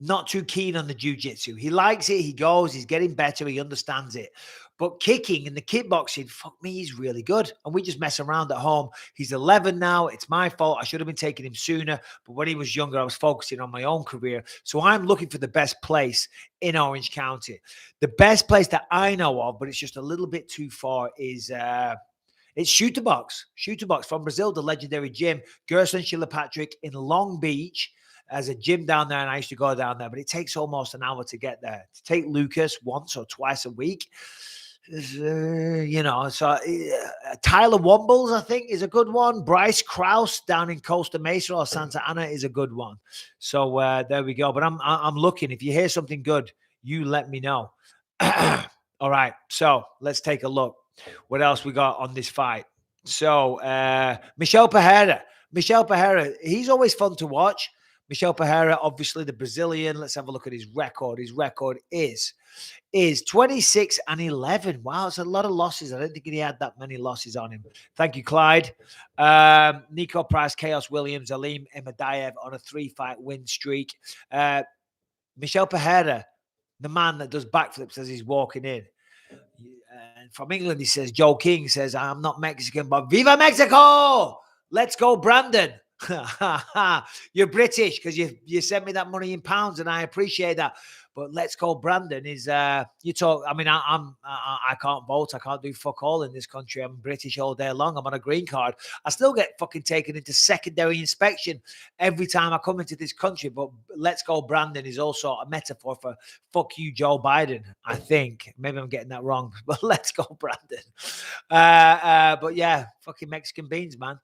Not too keen on the jiu-jitsu. He likes it. He goes. He's getting better. He understands it. But kicking and the kickboxing, fuck me, he's really good. And we just mess around at home. He's 11 now. It's my fault. I should have been taking him sooner. But when he was younger, I was focusing on my own career. So I'm looking for the best place in Orange County. The best place that I know of, but it's just a little bit too far, is it's Shooter Box. Shooter Box from Brazil, the legendary gym. Gerson Patrick in Long Beach. There's a gym down there, and I used to go down there, but it takes almost an hour to get there. To take Lucas once or twice a week, so Tyler Wombles, I think, is a good one. Bryce Krause down in Costa Mesa or Santa Ana is a good one. So there we go. But I'm looking. If you hear something good, you let me know. All right. So let's take a look. What else we got on this fight? So Michel Pejera. Michel Pejera, he's always fun to watch. Michel Pejera, obviously the Brazilian. Let's have a look at his record. His record is 26-11. Wow, it's a lot of losses. I don't think he had that many losses on him. Thank you, Clyde. Nico Price, Chaos Williams, Aleem Imadaev on a 3-fight win streak. Michel Pejera, the man that does backflips as he's walking in. And from England, he says, Joe King says, I'm not Mexican, but Viva Mexico! Let's go, Brandon. You're British because you sent me that money in pounds, and I appreciate that. But let's go, Brandon. Is you talk? I mean, I can't vote. I can't do fuck all in this country. I'm British all day long. I'm on a green card. I still get fucking taken into secondary inspection every time I come into this country. But let's go, Brandon is also a metaphor for fuck you, Joe Biden. I think maybe I'm getting that wrong, but let's go, Brandon. But yeah, fucking Mexican beans, man.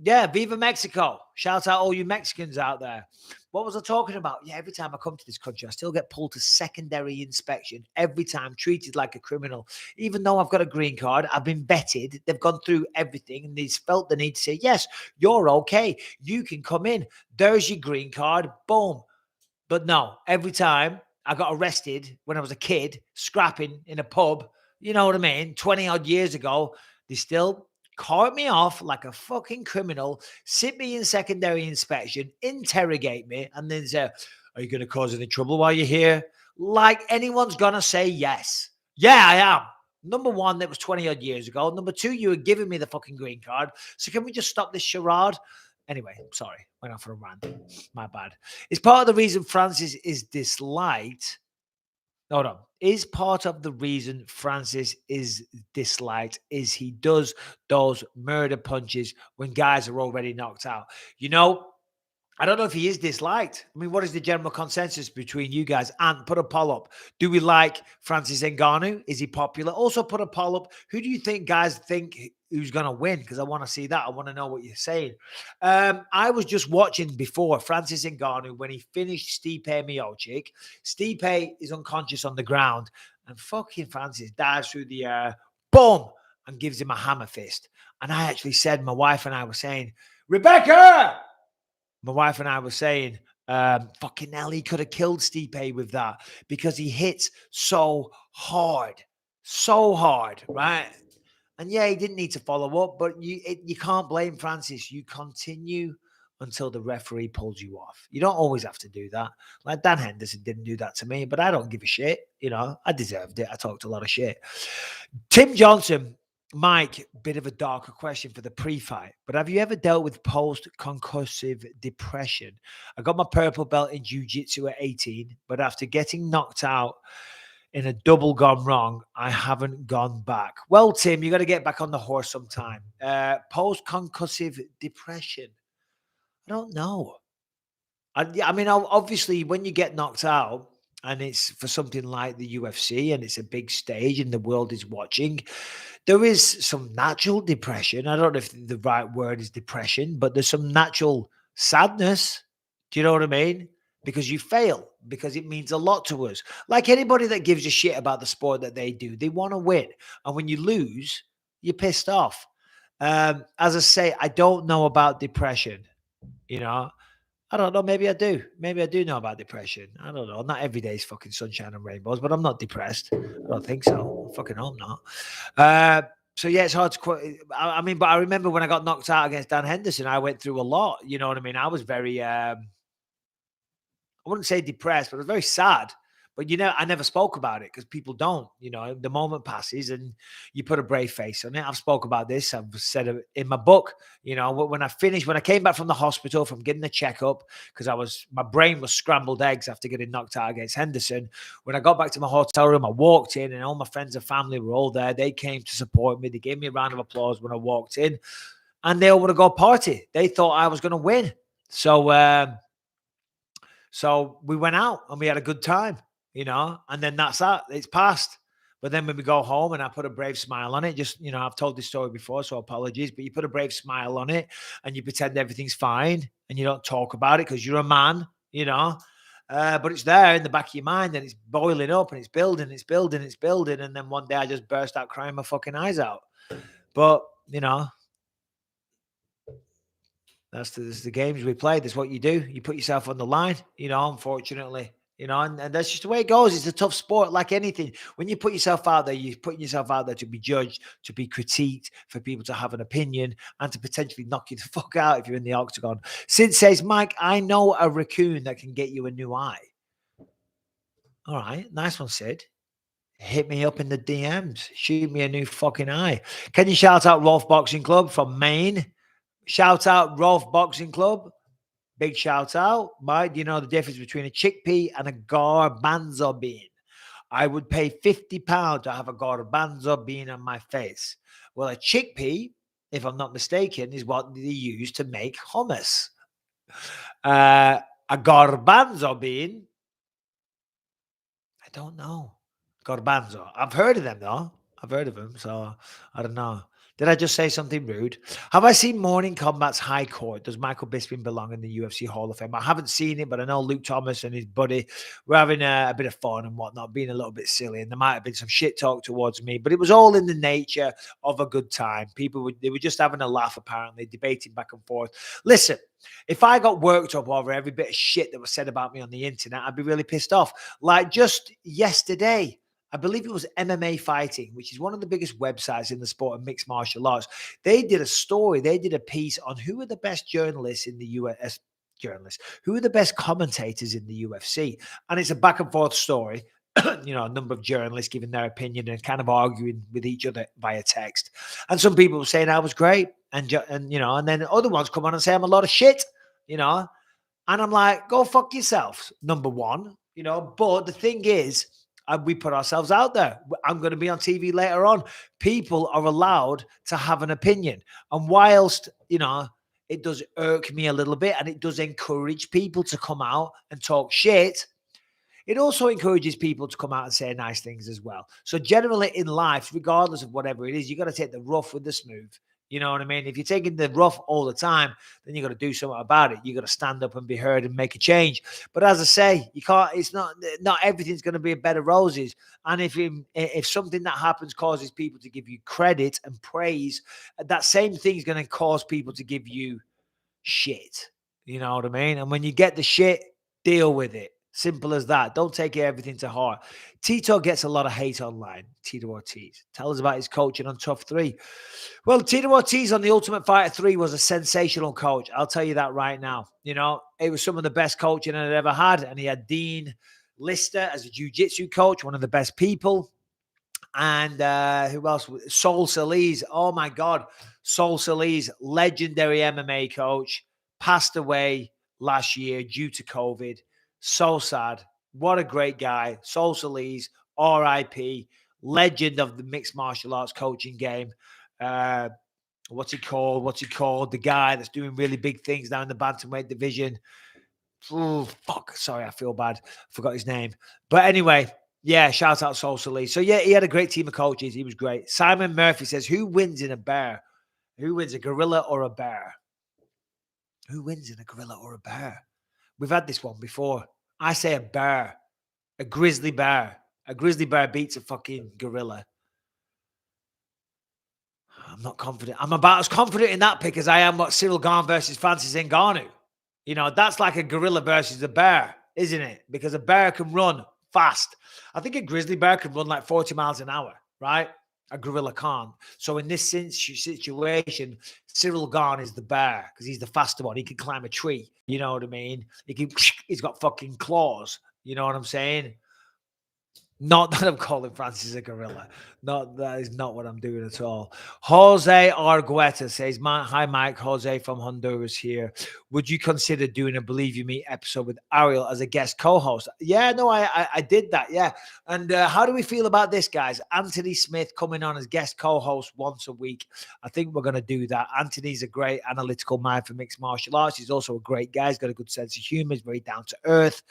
Yeah, Viva Mexico. Shout out all you Mexicans out there. What was I talking about? Yeah, every time I come to this country, I still get pulled to secondary inspection. Every time, treated like a criminal. Even though I've got a green card, I've been vetted. They've gone through everything, and they've felt the need to say, yes, you're okay. You can come in. There's your green card. Boom. But no, every time I got arrested when I was a kid, scrapping in a pub, you know what I mean? 20-odd years ago, they still cart me off like a fucking criminal, sit me in secondary inspection, interrogate me, and then say, are you going to cause any trouble while you're here? Like anyone's going to say yes. Yeah, I am. Number one, that was 20-odd years ago. Number two, you were giving me the fucking green card. So can we just stop this charade? Anyway, sorry. Went off for a rant. My bad. It's part of the reason Francis is disliked. Hold on. Is part of the reason Francis is disliked is he does those murder punches when guys are already knocked out. You know, I don't know if he is disliked. I mean, what is the general consensus between you guys? And put a poll up. Do we like Francis Ngannou? Is he popular? Also put a poll up. Who do you think guys think who's going to win? Because I want to see that. I want to know what you're saying. I was just watching before Francis Ngannou when he finished Stipe Miocic. Stipe is unconscious on the ground, and fucking Francis dives through the air, boom, and gives him a hammer fist. And I actually said, my wife and I were saying, Rebecca! My wife and I were saying, fucking hell, he could have killed Stipe with that because he hits so hard, right? And yeah, he didn't need to follow up, but you can't blame Francis. You continue until the referee pulls you off. You don't always have to do that. Like Dan Henderson didn't do that to me, but I don't give a shit. You know, I deserved it. I talked a lot of shit. Tim Johnson. Mike, bit of a darker question for the pre-fight, but have you ever dealt with post-concussive depression? I got my purple belt in jiu-jitsu at 18, but after getting knocked out in a double gone wrong, I haven't gone back. Well, Tim, you got to get back on the horse sometime. Post-concussive depression. I don't know. I mean, obviously, when you get knocked out, and it's for something like the UFC and it's a big stage and the world is watching, there is some natural depression. I don't know if the right word is depression, but there's some natural sadness. Do you know what I mean? Because you fail, because it means a lot to us. Like anybody that gives a shit about the sport that they do, they want to win. And when you lose, you're pissed off. As I say, I don't know about depression, you know. I don't know. Maybe I do. Maybe I do know about depression. I don't know. Not every day is fucking sunshine and rainbows, but I'm not depressed. I don't think so. I fucking hope not. So yeah, it's hard to quote. I mean, but I remember when I got knocked out against Dan Henderson, I went through a lot. You know what I mean? I was very, I wouldn't say depressed, but I was very sad. But I never spoke about it because people don't. The moment passes and you put a brave face on it. I've spoke about this. I've said it in my book. When I came back from the hospital from getting the checkup, because my brain was scrambled eggs after getting knocked out against Henderson. When I got back to my hotel room, I walked in and all my friends and family were all there. They came to support me. They gave me a round of applause when I walked in, and they all want to go party. They thought I was going to win. So we went out and we had a good time, and then that's that. It's passed. But then when we go home and I put a brave smile on it, just, I've told this story before, so apologies, but you put a brave smile on it and you pretend everything's fine and you don't talk about it because you're a man, but it's there in the back of your mind and it's boiling up and it's building. And then one day I just burst out crying my fucking eyes out. But, that's the games we play. That's what you do. You put yourself on the line, unfortunately, and that's just the way it goes. It's a tough sport, like anything. When you put yourself out there, you're putting yourself out there to be judged, to be critiqued, for people to have an opinion, and to potentially knock you the fuck out if you're in the octagon. Sid says, Mike, I know a raccoon that can get you a new eye. All right. Nice one, Sid. Hit me up in the DMs. Shoot me a new fucking eye. Can you shout out Rolf Boxing Club from Maine? Shout out Rolf Boxing Club. Big shout out. Mike, do you know the difference between a chickpea and a garbanzo bean? I would pay £50 to have a garbanzo bean on my face. Well, a chickpea, if I'm not mistaken, is what they use to make hummus. A garbanzo bean, I don't know. Garbanzo. I've heard of them, though. I've heard of them, so I don't know. Did I just say something rude? Have I seen Morning Combat's High Court? Does Michael Bisping belong in the UFC Hall of Fame? I haven't seen it, but I know Luke Thomas and his buddy were having a bit of fun and whatnot, being a little bit silly, and there might have been some shit talk towards me, but it was all in the nature of a good time. They were just having a laugh, apparently, debating back and forth. Listen, if I got worked up over every bit of shit that was said about me on the internet, I'd be really pissed off. Like just yesterday, I believe it was MMA Fighting, which is one of the biggest websites in the sport of mixed martial arts. They did a story. They did a piece on who are the best journalists in the US, who are the best commentators in the UFC. And it's a back and forth story. A number of journalists giving their opinion and kind of arguing with each other via text. And some people were saying I was great. And then other ones come on and say I'm a lot of shit, And I'm like, go fuck yourself, number one, But the thing is, we put ourselves out there. I'm going to be on TV later on. People are allowed to have an opinion. And whilst, it does irk me a little bit and it does encourage people to come out and talk shit, it also encourages people to come out and say nice things as well. So generally in life, regardless of whatever it is, you got to take the rough with the smooth. You know what I mean? If you're taking the rough all the time, then you got to do something about it. You got to stand up and be heard and make a change. But as I say, you can't. It's not everything's going to be a bed of roses. And if something that happens causes people to give you credit and praise, that same thing is going to cause people to give you shit. You know what I mean? And when you get the shit, deal with it. Simple as that. Don't take everything to heart. Tito gets a lot of hate online. Tito Ortiz. Tell us about his coaching on Tough 3. Well, Tito Ortiz on the Ultimate Fighter 3 was a sensational coach. I'll tell you that right now. It was some of the best coaching I'd ever had. And he had Dean Lister as a jiu-jitsu coach, one of the best people. And who else? Sol Solis. Oh, my God. Sol Solis, legendary MMA coach, passed away last year due to COVID. So sad. What a great guy. Sol Solis, RIP, legend of the mixed martial arts coaching game. What's he called? The guy that's doing really big things down in the bantamweight division. Oh, fuck. Sorry, I feel bad. Forgot his name. But anyway, yeah, shout out Sol Solis. So, yeah, he had a great team of coaches. He was great. Simon Murphy says, who wins in a bear? Who wins, a gorilla or a bear? Who wins in a gorilla or a bear? We've had this one before. I say a bear, a grizzly bear. A grizzly bear beats a fucking gorilla. I'm not confident. I'm about as confident in that pick as I am what Cyril Gane versus Francis Ngannou. That's like a gorilla versus a bear, isn't it? Because a bear can run fast. I think a grizzly bear can run like 40 miles an hour, right? A gorilla can't. So in this situation, Cyril Gane is the bear because he's the faster one. He can climb a tree. You know what I mean? He's got fucking claws. You know what I'm saying? Not that I'm calling Francis a gorilla. Not that is not what I'm doing at all. Jose Argueta says, "Hi Mike, Jose from Honduras here. Would you consider doing a Believe You Me episode with Ariel as a guest co-host?" Yeah, no, I did that. Yeah, and how do we feel about this, guys? Anthony Smith coming on as guest co-host once a week. I think we're going to do that. Anthony's a great analytical mind for mixed martial arts. He's also a great guy. He's got a good sense of humor. He's very down to earth.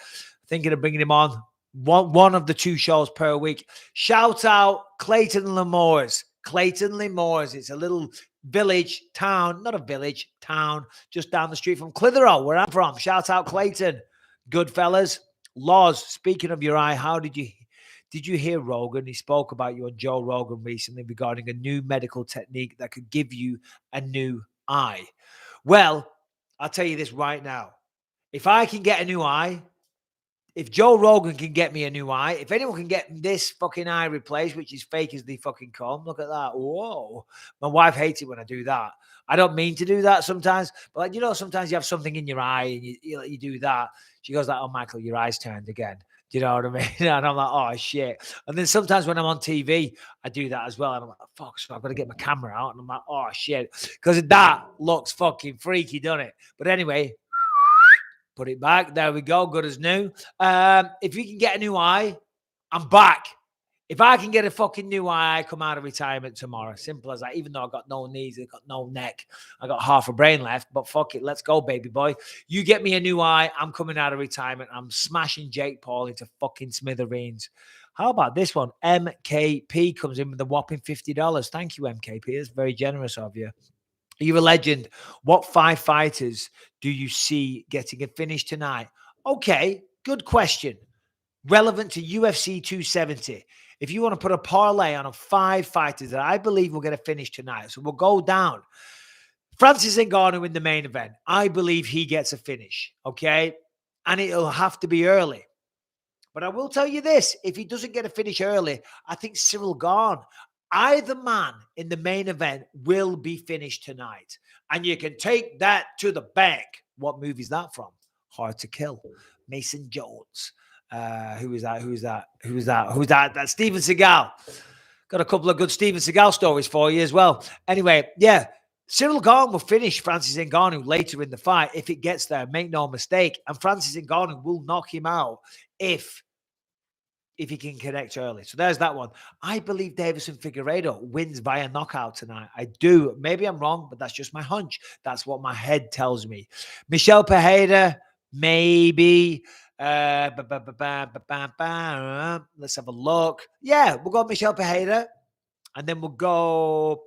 Thinking of bringing him on. One of the 2 shows per week. Shout out Clayton Lemoors. Clayton Lemoors. It's a little village, town, not a village, town, just down the street from Clitheroe, where I'm from. Shout out Clayton. Good fellas. Laws, speaking of your eye, how did you hear Rogan? He spoke about you on Joe Rogan recently regarding a new medical technique that could give you a new eye. Well, I'll tell you this right now. If I can get a new eye, if Joe Rogan can get me a new eye, if anyone can get this fucking eye replaced, which is fake as they fucking come, look at that. Whoa. My wife hates it when I do that. I don't mean to do that sometimes, but like, you know, sometimes you have something in your eye and you do that. She goes like, "Oh, Michael, your eye's turned again." Do you know what I mean? And I'm like, "Oh, shit." And then sometimes when I'm on TV, I do that as well. And I'm like, "Fuck, so I've got to get my camera out." And I'm like, "Oh, shit." Because that looks fucking freaky, doesn't it? But anyway, put it back. There we go. Good as new. If you can get a new eye, I'm back. If I can get a fucking new eye, I come out of retirement tomorrow. Simple as that. Even though I've got no knees, I've got no neck, I got half a brain left. But fuck it, let's go, baby boy. You get me a new eye, I'm coming out of retirement. I'm smashing Jake Paul into fucking smithereens. How about this one? MKP comes in with a whopping $50. Thank you, MKP. That's very generous of you. You're a legend. What 5 fighters do you see getting a finish tonight? Okay, good question. Relevant to UFC 270. If you want to put a parlay on 5 fighters that I believe will get a finish tonight, so we'll go down. Francis Ngannou in the main event. I believe he gets a finish, okay? And it'll have to be early. But I will tell you this, if he doesn't get a finish early, I think Cyril Gane, either man in the main event, will be finished tonight. And you can take that to the bank. What movie is that from? Hard to Kill. Mason Jones. Who is that? That's Steven Seagal. Got a couple of good Steven Seagal stories for you as well. Anyway, yeah. Cyril Gane will finish Francis Ngannou later in the fight if it gets there. Make no mistake. And Francis Ngannou will knock him out if he can connect early. So there's that one. I believe Davison Figueiredo wins by a knockout tonight. I do. Maybe I'm wrong, but that's just my hunch. That's what my head tells me. Michelle Pejera, maybe. Let's have a look. Yeah, we'll go Michelle Pejera. And then we'll go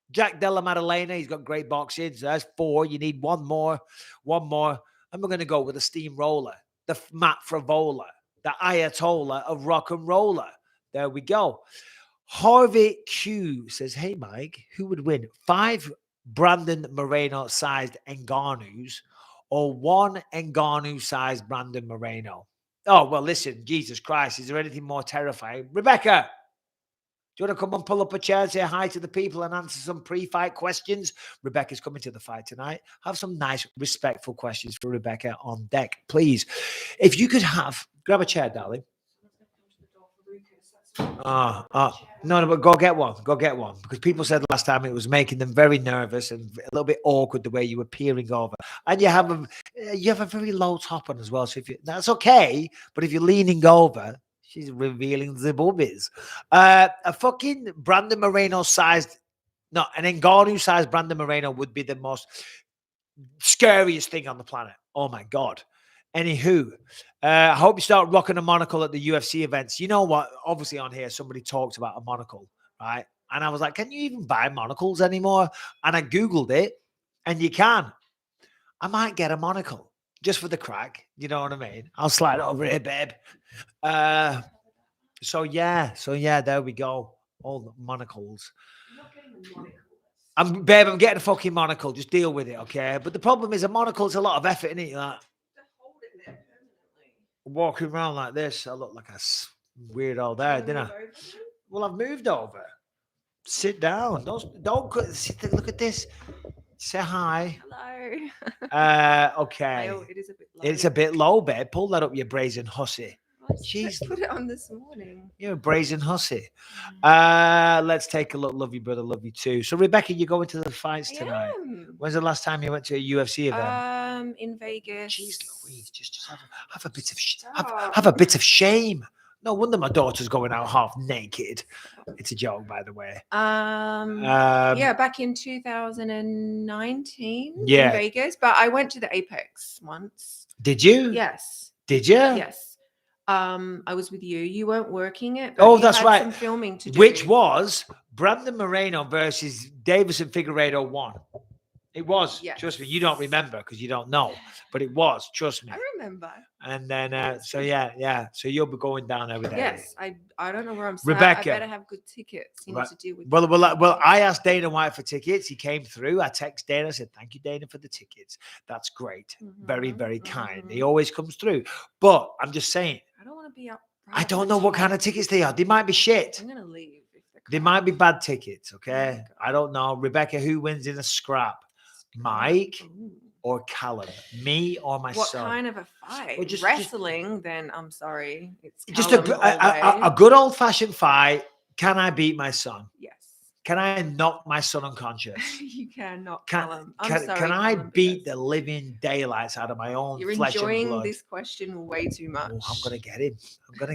Jack Della Maddalena. He's got great boxing. So that's 4. You need one more. And we're going to go with a steamroller, the Matt Fravola, the Ayatollah of rock and roller. There we go. Harvey Q says, "Hey, Mike, who would win? 5 Brandon Moreno-sized Ngannous or 1 Ngannou-sized Brandon Moreno?" Oh, well, listen, Jesus Christ, is there anything more terrifying? Rebecca, do you want to come and pull up a chair and say hi to the people and answer some pre-fight questions? Rebecca's coming to the fight tonight. Have some nice, respectful questions for Rebecca on deck, please. If you could grab a chair, darling. No, but go get one. Because people said last time it was making them very nervous and a little bit awkward the way you were peering over. And you have a very low top on as well. So that's okay. But if you're leaning over, she's revealing the boobies. A fucking Brandon Moreno sized, no, an Ngannou sized Brandon Moreno would be the most scariest thing on the planet. Oh my God. Anywho, I hope you start rocking a monocle at the UFC events. You know what? Obviously on here, somebody talked about a monocle, right? And I was like, can you even buy monocles anymore? And I Googled it, and you can. I might get a monocle just for the crack. You know what I mean? I'll slide over here, babe. So yeah, there we go. All the monocles. I'm getting a fucking monocle. Just deal with it, okay? But the problem is a monocle is a lot of effort, isn't it? Like, walking around like this, I look like a weirdo there, didn't I? Well, I've moved over. Sit down. Don't look at this. Say hi. Hello. Okay. It is a bit low. It's a bit low, babe. Pull that up, you brazen hussy. Jeez. I put it on this morning. You're a brazen hussy. Let's take a look. Love you, brother. Love you too. So, Rebecca, you're going to the fights tonight. When's the last time you went to a UFC event? In Vegas. Jeez Louise, just have a bit of have a bit of shame. No wonder my daughter's going out half naked. It's a joke, by the way. Yeah, back in 2019 in Vegas, but I went to the Apex once. Did you? Yes. Did you? Yes. I was with you. You weren't working it. But oh, you that's had right. Some filming to do. Which was Brandon Moreno versus Davison Figueiredo 1. It was. Yes. Trust me, you don't remember because you don't know, but it was. Trust me. I remember. And then, so yeah. So you'll be going down over there. Yes, I don't know where I'm. Rebecca, I better have good tickets. You need to deal with. Well, I asked Dana White for tickets. He came through. I texted Dana. I said, "Thank you, Dana, for the tickets. That's great. Very, very kind. He always comes through." But I'm just saying. I don't want to be up. I don't know what kind of tickets they are. They might be shit. I'm gonna leave. They might be bad tickets. Okay, I don't know. Rebecca, who wins in a scrap? Mike or Callum? Me or my son? What kind of a fight? Well, wrestling, then I'm sorry. It's just a good old-fashioned fight. Can I beat my son? Yes. Can I knock my son unconscious? You cannot, Callum. Can I beat the living daylights out of my own flesh and blood? You're enjoying this question way too much. Oh, I'm going to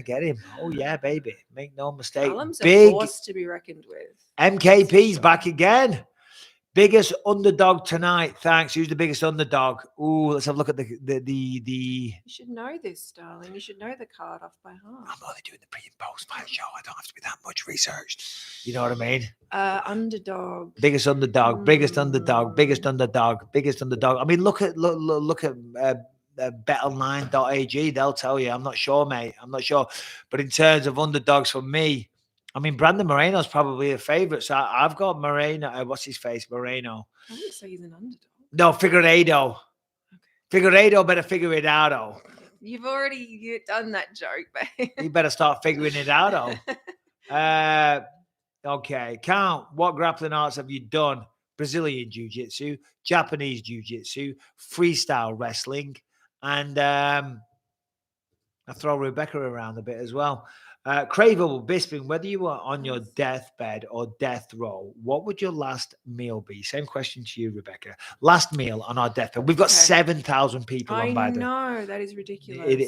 get him. Oh, yeah, baby. Make no mistake. Callum's a force to be reckoned with. MKP's back again. Biggest underdog tonight. Thanks. Who's the biggest underdog? Ooh, let's have a look at the. You should know this, darling. You should know the card off by heart. I'm only doing the pre and post fight show. I don't have to be that much researched. You know what I mean? Underdog. Biggest underdog. Biggest underdog. Biggest underdog. Biggest underdog. I mean, look at betonline.ag. They'll tell you. I'm not sure, mate. I'm not sure. But in terms of underdogs for me, I mean, Brandon Moreno's probably a favorite. So I've got Moreno. What's his face? Moreno. I wouldn't say he's an underdog. No, Figueiredo. Okay. Figueiredo better figure it out. You've already done that joke, babe. You better start figuring it out. Okay. Count. What grappling arts have you done? Brazilian jiu-jitsu, Japanese jiu-jitsu, freestyle wrestling, and I throw Rebecca around a bit as well. Craveable Bisping, whether you were on your deathbed or death row, what would your last meal be? Same question to you, Rebecca. Last meal on our deathbed. We've got 7,000 people on by the way. I know, that is ridiculous. It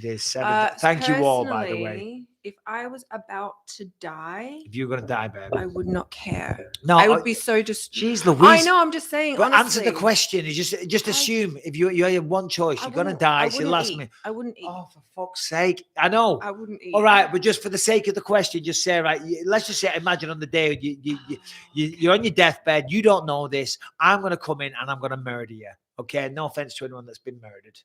is. Thank you all, by the way. If I was about to die, if you were going to die, babe, I would not care. No, I would be so just. Jeez Louise. I know. I'm just saying. But honestly, answer the question. Just assume if you had one choice, you're going to die. It's your last meal. I wouldn't eat. Oh, for fuck's sake! I know. I wouldn't eat. All right, but just for the sake of the question, just say right. Let's just say, imagine on the day you're on your deathbed. You don't know this. I'm going to come in and I'm going to murder you. Okay. No offense to anyone that's been murdered.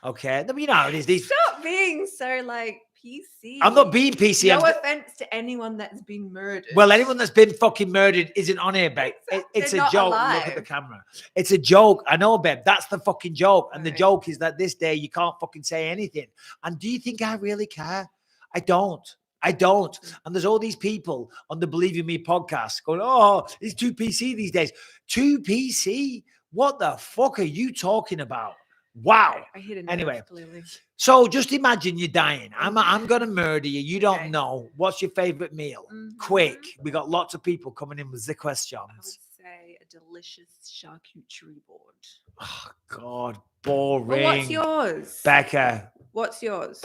Okay. No, you know how it is. Stop being so like PC. I'm not being PC. No offense to anyone that's been murdered. Well, anyone that's been fucking murdered isn't on here, babe. It's a joke. Alive. Look at the camera. It's a joke. I know, babe. That's the fucking joke. And the joke is that this day you can't fucking say anything. And do you think I really care? I don't. And there's all these people on the Believe in Me podcast going, oh, it's too PC these days. Too PC? What the fuck are you talking about? Wow. I hit a anyway, clearly. So just imagine you're dying. I'm going to murder you. You don't know. What's your favorite meal? Quick. We got lots of people coming in with the questions. I would say a delicious charcuterie board. Oh, God. Boring. Well, what's yours? Becca. What's yours?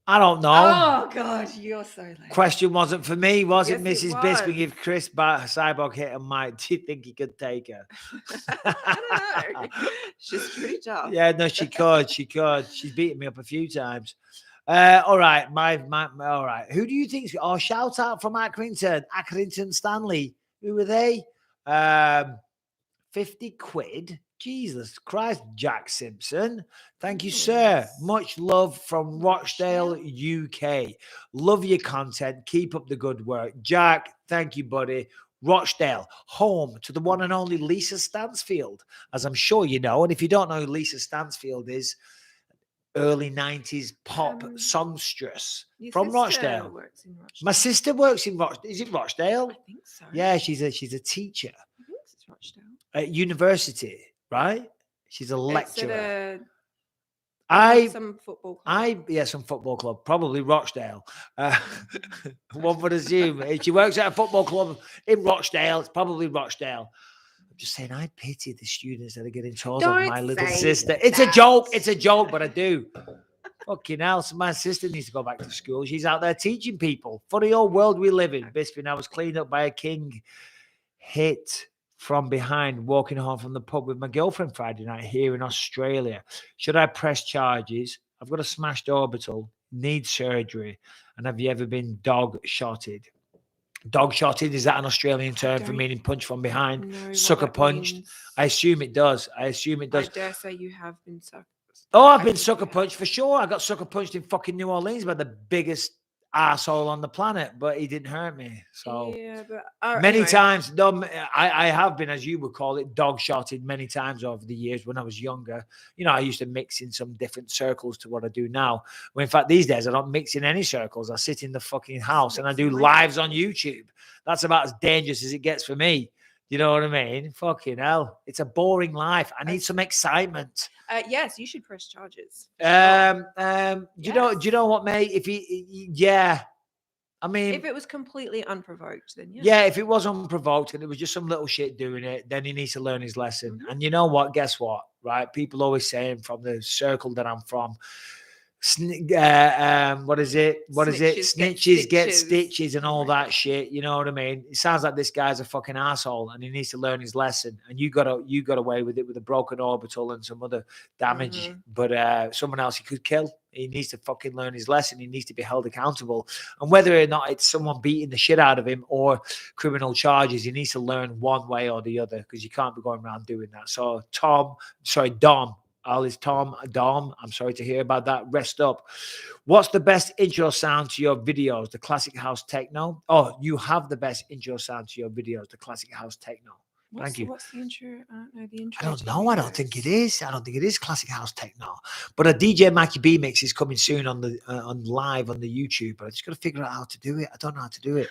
I don't know. Oh, God. You're so lame. Question wasn't for me, was it, Yes, Mrs. it Bisping? If Chris Cyborg hit a mic, do you think he could take her? I don't know. She's pretty tough. Yeah, no, she could. She's beaten me up a few times. All right. All right. Who do you think? Oh, shout out from Accrington Stanley. Who were they? 50 quid. Jesus Christ, Jack Simpson. Thank you, sir. Much love from Rochdale, UK. Love your content. Keep up the good work. Jack, thank you, buddy. Rochdale, home to the one and only Lisa Stansfield, as I'm sure you know. And if you don't know who Lisa Stansfield is, early 90s pop songstress from Rochdale. My sister works in Rochdale. Is it Rochdale? I think so. Yeah, she's a teacher. I think it's Rochdale. At university, right? She's a lecturer. Some football club. Some football club, probably Rochdale. One would assume if she works at a football club in Rochdale, it's probably Rochdale. I'm just saying, I pity the students that are getting told of my little sister. It's a joke. It's a joke, but I do. Fucking hell, so my sister needs to go back to school. She's out there teaching people. Funny old world we live in. Bisping, I was cleaned up by a king hit from behind walking home from the pub with my girlfriend Friday night here in Australia. Should I press charges? I've got a smashed orbital, need surgery. And have you ever been dog shotted? Dog shotted, is that an Australian term for meaning punch from behind? Sucker punched? Means. I assume it does. I dare say you have been sucker. Oh, I've been sucker punched for sure. I got sucker punched in fucking New Orleans by the biggest asshole on the planet, but he didn't hurt me. So yeah, but many times, no, I have been, as you would call it, dog shotted many times over the years when I was younger. You know, I used to mix in some different circles to what I do now. Well, in fact, these days I don't mix in any circles. I sit in the fucking house and I do lives on YouTube. That's about as dangerous as it gets for me. You know what I mean? Fucking hell. It's a boring life. I need some excitement. Yes, you should press charges. Do you know what, mate? I mean, if it was completely unprovoked, then yeah. Yeah, if it was unprovoked and it was just some little shit doing it, then he needs to learn his lesson. And you know what? Guess what? Right? People always saying from the circle that I'm from, what is it? Snitches get stitches and all that shit. You know what I mean? It sounds like this guy's a fucking asshole and he needs to learn his lesson. And you got away with it with a broken orbital and some other damage. But someone else he could kill. He needs to fucking learn his lesson. He needs to be held accountable. And whether or not it's someone beating the shit out of him or criminal charges, he needs to learn one way or the other because you can't be going around doing that. So Dom. Dom, I'm sorry to hear about that. Rest up. What's the best intro sound to your videos? The classic house techno? Oh, you have the best intro sound to your videos, the classic house techno. Thank you. What's the intro? I don't know the intro. I don't know. I don't think it is. I don't think it is classic house techno. But a DJ Mackie B mix is coming soon on the on live on the YouTube. But I just got to figure out how to do it. I don't know how to do it.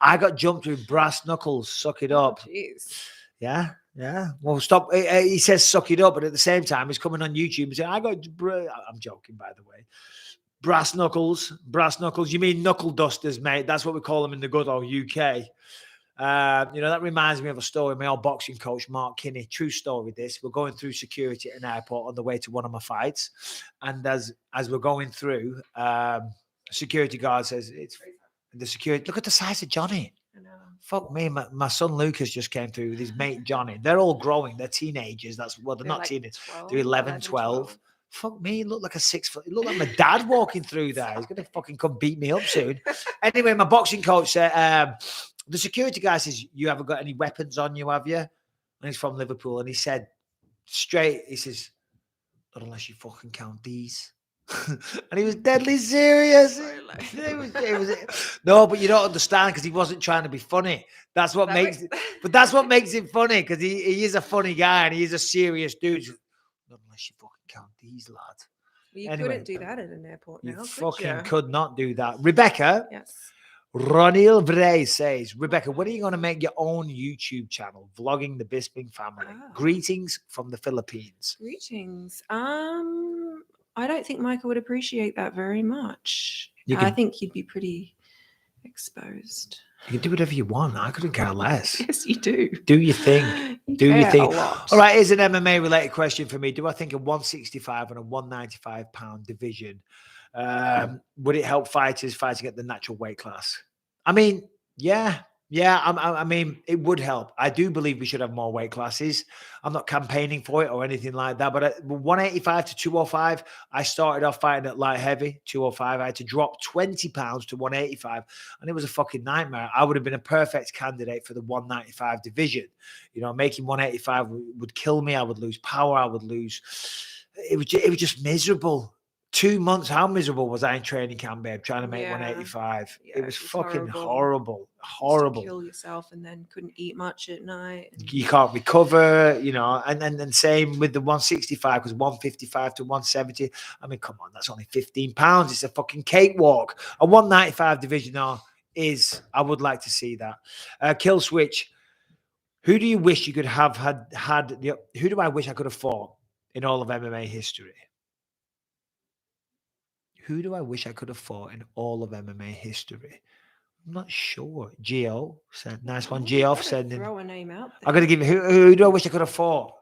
I got jumped with brass knuckles. Suck it up. Jeez. Yeah. Yeah. Well, stop. He says suck it up, but at the same time, he's coming on YouTube and saying, I'm joking, by the way. Brass knuckles. You mean knuckle dusters, mate? That's what we call them in the good old UK. That reminds me of a story. My old boxing coach, Mark Kinney, true story. This, we're going through security at an airport on the way to one of my fights. And as we're going through, security guard says, it's the security. Look at the size of Johnny. I know. Fuck me, my son Lucas just came through with his mate Johnny. They're all growing. They're teenagers. They're not like teenagers. They're 11, 12. Fuck me, he looked like a 6 foot. He looked like my dad walking through there. He's going to fucking come beat me up soon. Anyway, my boxing coach said, the security guy says, you haven't got any weapons on you, have you? And he's from Liverpool. And he said, he says, not unless you fucking count these. And he was deadly serious. No, but you don't understand because he wasn't trying to be funny. That's what makes it funny because he is a funny guy and he is a serious dude. Not unless you fucking count these, lads. Well, you couldn't do that at an airport now. You fucking could not do that. Rebecca. Yes. Ronil Vrey says, Rebecca, when are you going to make your own YouTube channel, vlogging the Bisping family? Oh. Greetings from the Philippines. Greetings. I don't think Michael would appreciate that very much. I think you'd be pretty exposed. You can do whatever you want. I couldn't care less. Yes, you do. Do your thing. Do your thing. All right, here's an MMA-related question for me. Do I think a 165 and a 195-pound division, would it help fighters fighting at the natural weight class? I mean, yeah. I mean, it would help. I do believe we should have more weight classes. I'm not campaigning for it or anything like that. But at 185 to 205, I started off fighting at light heavy, 205. I had to drop 20 pounds to 185. And it was a fucking nightmare. I would have been a perfect candidate for the 195 division. You know, making 185 would kill me. I would lose power. I would lose. It was just miserable. 2 months, how miserable was I in training camp, babe, trying to make 185? Yeah, it was fucking horrible. To kill yourself and then couldn't eat much at night. You can't recover, you know, and then same with the 165, because 155 to 170. I mean, come on, that's only 15 pounds. It's a fucking cakewalk. A 195 division I would like to see that. Kill switch. Who do you wish you could have who do I wish I could have fought in all of MMA history? Who do I wish I could have fought in all of MMA history? I'm not sure. Gio said, nice one. Gio said, throw a name out there. I'm going to give you, who do I wish I could have fought?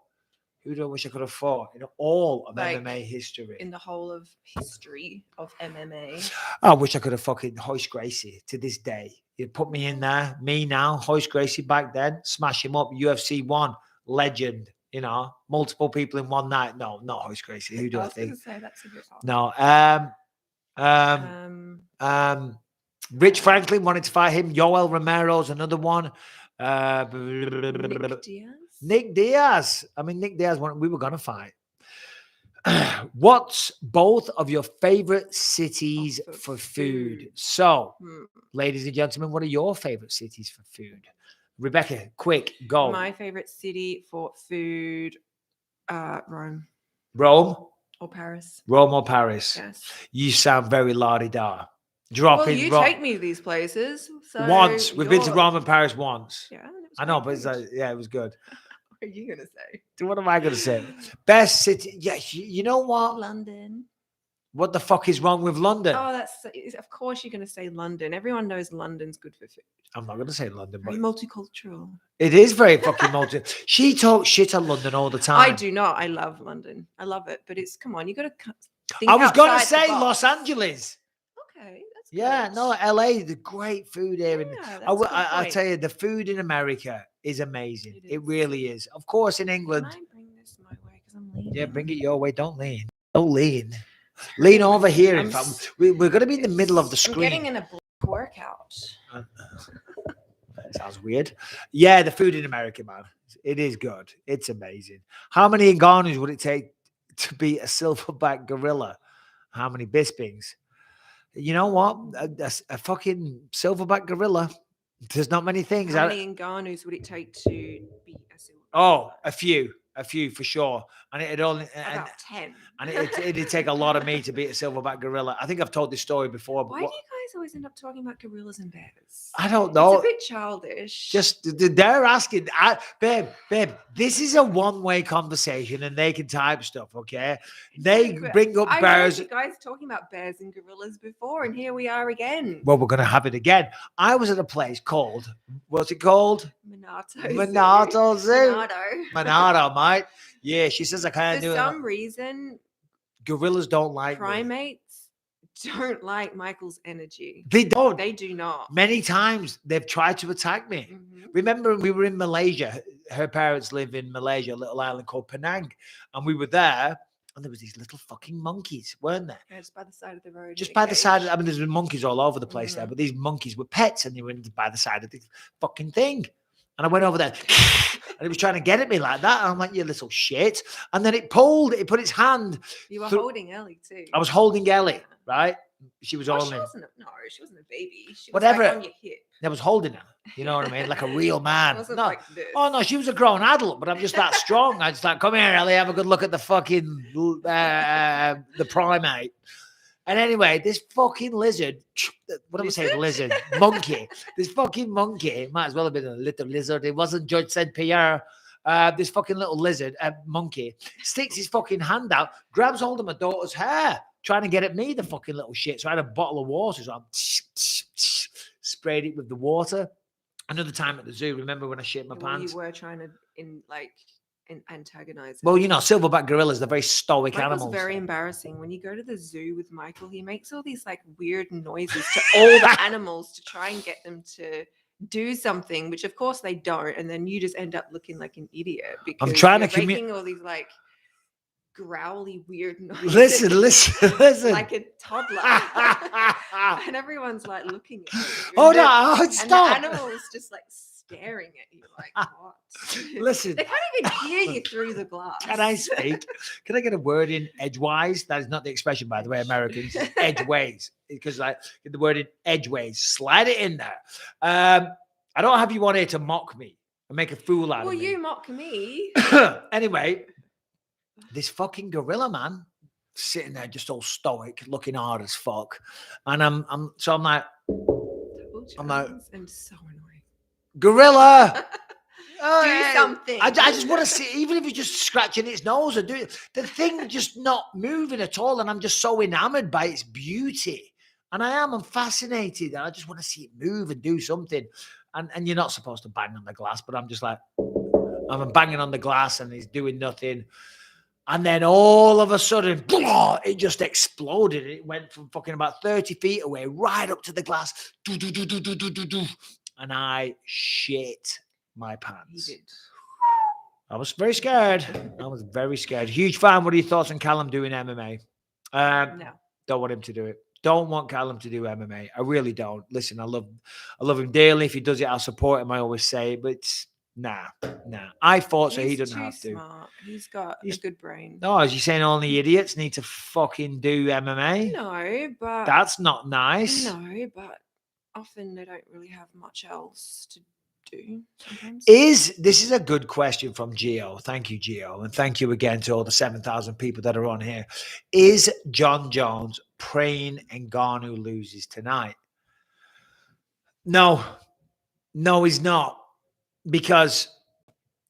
Who do I wish I could have fought in all of MMA history? In the whole of history of MMA. I wish I could have fucking Royce Gracie to this day. You put me in there, me now, Royce Gracie back then, smash him up, UFC 1, legend, you know, multiple people in one night. No, not Royce Gracie. Who do I think? Say that's a bit odd. No, Rich Franklin wanted to fight him. Yoel Romero's another one. Nick Diaz. I mean, Nick Diaz, we were going to fight. What's both of your favorite cities for food? So, ladies and gentlemen, what are your favorite cities for food? Rebecca, quick, go. My favorite city for food, Rome. Rome? Or Paris. Rome or Paris? Yes. You sound very la-di-da. Well, you take me to these places. So once. We've been to Rome and Paris once. Yeah. I know, but it was good. What are you going to say? What am I going to say? Best city. Yeah, you know what? London. What the fuck is wrong with London? Oh, of course you're going to say London. Everyone knows London's good for food. I'm not going to say London, but very multicultural. It is very fucking multi. She talks shit on London all the time. I do not. I love London. I love it, but come on, you got to think. I was going to say Los Angeles. Okay, that's yeah, good. No, LA, the great food here. Yeah, I tell you, the food in America is amazing. It really is. Of course, in England. Can I bring this my way because I'm leaning? Yeah, bring it your way. Don't lean. Don't lean. Lean over here. In fact, we're going to be in the middle of the screen. I'm getting in a workout. Sounds weird. Yeah, the food in America, man. It is good. It's amazing. How many Ngannous would it take to beat a silverback gorilla? How many Bispings? You know what? A fucking silverback gorilla. There's not many things. How many Ngannous would it take to beat a silverback? Oh, a few for sure. And it'd only about 10. And it'd take a lot of me to beat a silverback gorilla. I think I've told this story before. But why do you guys always end up talking about gorillas and bears? I don't know. It's a bit childish. Just they're asking, babe. This is a one-way conversation, and they can type stuff. Okay, they bring up bears. I heard you guys talking about bears and gorillas before, and here we are again. Well, we're gonna have it again. I was at a place called, what's it called? Monarto Zoo. Monarto, mate. Yeah, she says I can't do it. For some reason, gorillas don't like primates. Don't like Michael's energy. They don't. They do not. Many times they've tried to attack me. Mm-hmm. Remember, we were in Malaysia. Her parents live in Malaysia, a little island called Penang, and we were there. And there was these little fucking monkeys, weren't there? Yeah, just by the side of the road. Just by the side. I mean, there's monkeys all over the place there, but these monkeys were pets, and they were by the side of the fucking thing. And I went over there, and it was trying to get at me like that. And I'm like, you little shit. And then it put its hand. You were holding Ellie too. I was holding Ellie, right? She was holding. She wasn't a baby. She was whatever. Like on your hip. I was holding her. You know what I mean? Like a real man. Wasn't no. Like this. Oh, no, she was a grown adult, but I'm just that strong. I just like, come here, Ellie, have a good look at the fucking, the primate. And anyway, this fucking lizard, what am I saying? Lizard, monkey. This fucking monkey, might as well have been a little lizard. It wasn't Judge said Pejera. This fucking little lizard, monkey, sticks his fucking hand out, grabs hold of my daughter's hair, trying to get at me, the fucking little shit. So I had a bottle of water, so I sprayed it with the water. Another time at the zoo, remember when I shit my pants? You were trying to antagonize him. Well, you know, silverback gorillas, they're very stoic Michael's animals. Very embarrassing. When you go to the zoo with Michael, he makes all these like weird noises to all the animals to try and get them to do something, which of course they don't, and then you just end up looking like an idiot because I'm trying you're to making all these like growly weird noises. Listen. Like a toddler. And everyone's like looking at you. Oh no, stop. And the animals just like staring at you like, what? Listen. They can't even hear you through the glass. Can I speak? Can I get a word in edgewise? That is not the expression, by the way, Americans. Edgeways. Because like get the word in edgeways. Slide it in there. I don't have you on here to mock me and make a fool out of me. Well, you mock me. Anyway, this fucking gorilla man sitting there just all stoic, looking hard as fuck. And I'm like, and so annoying. gorilla. something. I just want to see, even if you're just scratching its nose or doing the thing, just not moving at all. And I'm just so enamored by its beauty. And I'm fascinated. And I just want to see it move and do something. And you're not supposed to bang on the glass, but I'm just like, I'm banging on the glass and he's doing nothing. And then all of a sudden, it just exploded. It went from fucking about 30 feet away right up to the glass. And I shit my pants. He did. I was very scared. I was very scared. Huge fan. What are your thoughts on Callum doing MMA? No. Don't want him to do it. Don't want Callum to do MMA. I really don't. Listen, I love him dearly. If he does it, I'll support him. I always say, but nah. I thought so. He doesn't have to. Smart. He's got a good brain. No, as you saying, only idiots need to fucking do MMA. No, but that's not nice. No, but often they don't really have much else to do. Sometimes. This is a good question from Gio. Thank you, Gio, and thank you again to all the 7,000 people that are on here. Is Jon Jones praying Ngannou loses tonight? No, he's not. Because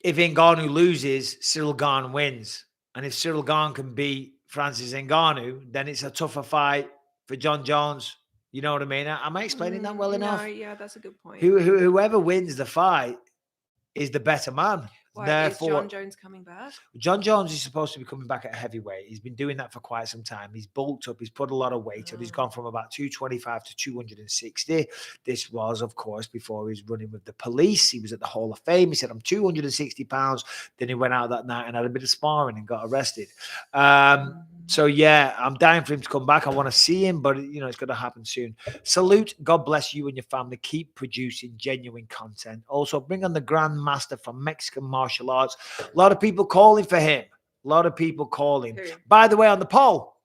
if Ngannou loses, Cyril Gane wins. And if Cyril Gane can beat Francis Ngannou, then it's a tougher fight for Jon Jones. You know what I mean? Am I explaining that well enough? No, yeah, that's a good point. Whoever wins the fight is the better man. Why, Therefore, is Jon Jones coming back? Jon Jones is supposed to be coming back at heavyweight. He's been doing that for quite some time. He's bulked up. He's put a lot of weight on. He's gone from about 225 to 260. This was, of course, before he was running with the police. He was at the Hall of Fame. He said, I'm 260 pounds. Then he went out that night and had a bit of sparring and got arrested. So, yeah, I'm dying for him to come back. I want to see him, but, it's going to happen soon. Salute. God bless you and your family. Keep producing genuine content. Also, bring on the Grand Master from Mexican martial arts. A lot of people calling for him. A lot of people calling. By the way, on the poll,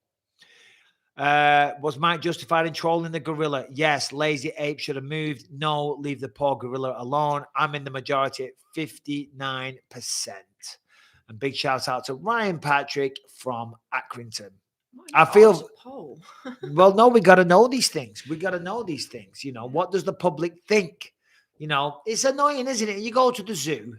was Mike justified in trolling the gorilla? Yes. Lazy ape should have moved. No. Leave the poor gorilla alone. I'm in the majority at 59%. And big shout out to Ryan Patrick from Accrington. I feel well, no, we got to know these things. What does the public think? It's annoying, isn't it? You go to the zoo.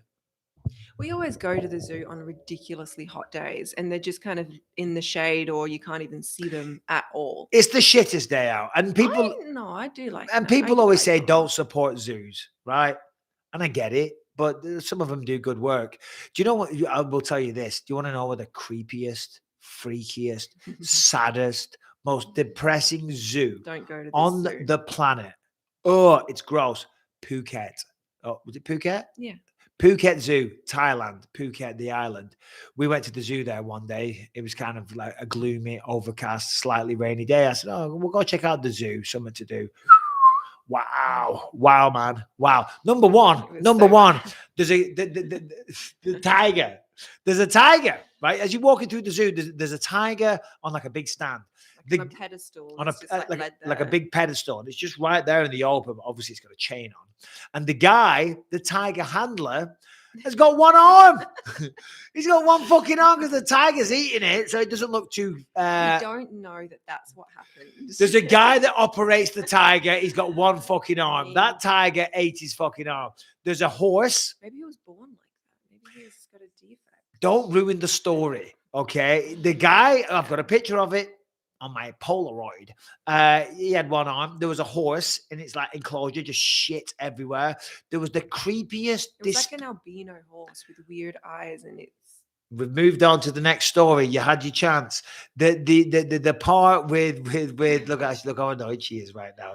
We always go to the zoo on ridiculously hot days and they're just kind of in the shade or you can't even see them at all. It's the shittest day out. And people... I do like And that. people always say don't support zoos, right? And I get it. But some of them do good work. Do you know what? I will tell you this. Do you want to know what the creepiest, freakiest, saddest, most depressing zoo on the planet? Oh, it's gross. Phuket. Oh, was it Phuket? Yeah. Phuket Zoo, Thailand, Phuket, the island. We went to the zoo there one day. It was kind of like a gloomy, overcast, slightly rainy day. I said, we'll go check out the zoo, something to do. Wow, man. Wow. Number one, there's the tiger. There's a tiger, right? As you're walking through the zoo, there's a tiger on like a big stand. On a pedestal. On like a big pedestal. And it's just right there in the open. Obviously, it's got a chain on. And the tiger handler, has got one arm. He's got one fucking arm because the tiger's eating it, so it doesn't look too... we don't know that that's what happens. There's a guy that operates the tiger. He's got one fucking arm. That tiger ate his fucking arm. There's a horse. Maybe he was born like that. Maybe he's got a defect. Don't ruin the story, okay? The guy, I've got a picture of it on my Polaroid. He had one arm. There was a horse in its like enclosure, just shit everywhere. There was the creepiest. It was like an albino horse with weird eyes, and We've moved on to the next story. You had your chance. The part with look how annoyed she is right now.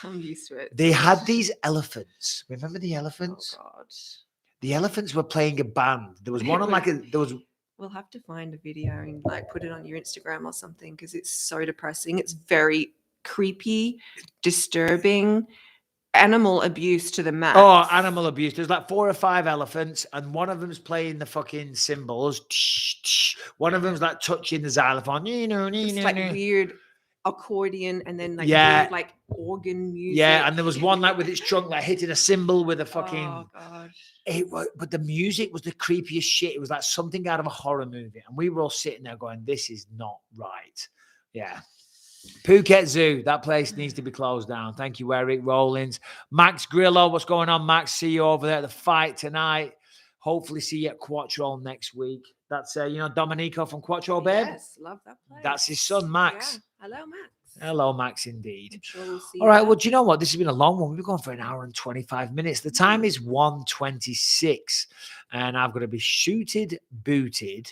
I'm used to it. They had these elephants. Remember the elephants? Oh God. The elephants were playing a band. There was one on We'll have to find a video and like put it on your Instagram or something because it's so depressing. It's very creepy, disturbing, animal abuse to the max. Oh, animal abuse. There's like 4 or 5 elephants and one of them's playing the fucking cymbals. One of them's like touching the xylophone. It's like weird accordion and then weird, like organ music. Yeah, and there was one like with its trunk like hitting a cymbal with a fucking... Oh, God. But the music was the creepiest shit. It was like something out of a horror movie. And we were all sitting there going, this is not right. Yeah. Phuket Zoo, that place needs to be closed down. Thank you, Eric Rollins. Max Grillo, what's going on, Max? See you over there at the fight tonight. Hopefully see you at Quattro next week. That's, Dominico from Quattro, babe? Yes, love that place. That's his son, Max. Yeah. Hello, Max. Hello, Max, indeed. I'm sure we'll see All right, you well, do you know what? This has been a long one. We've been going for an hour and 25 minutes. The time is 1:26, and I've got to be shooted, booted.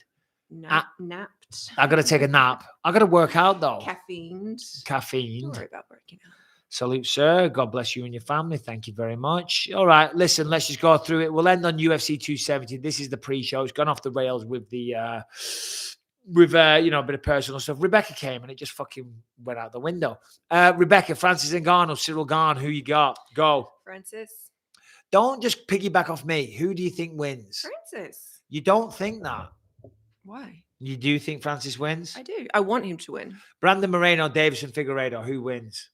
Napped. I've got to take a nap. I've got to work out, though. Caffeined. Caffeine. Don't worry about working out. Salute, sir. God bless you and your family. Thank you very much. All right, listen, let's just go through it. We'll end on UFC 270. This is the pre-show. It's gone off the rails with the a bit of personal stuff. Rebecca came and it just fucking went out the window. Rebecca, Francis Ngannou, Cyril Gane, who you got? Go. Francis. Don't just piggyback off me. Who do you think wins? Francis. You don't think that? Why? You do think Francis wins? I do. I want him to win. Brandon Moreno, Davison Figueiredo, who wins?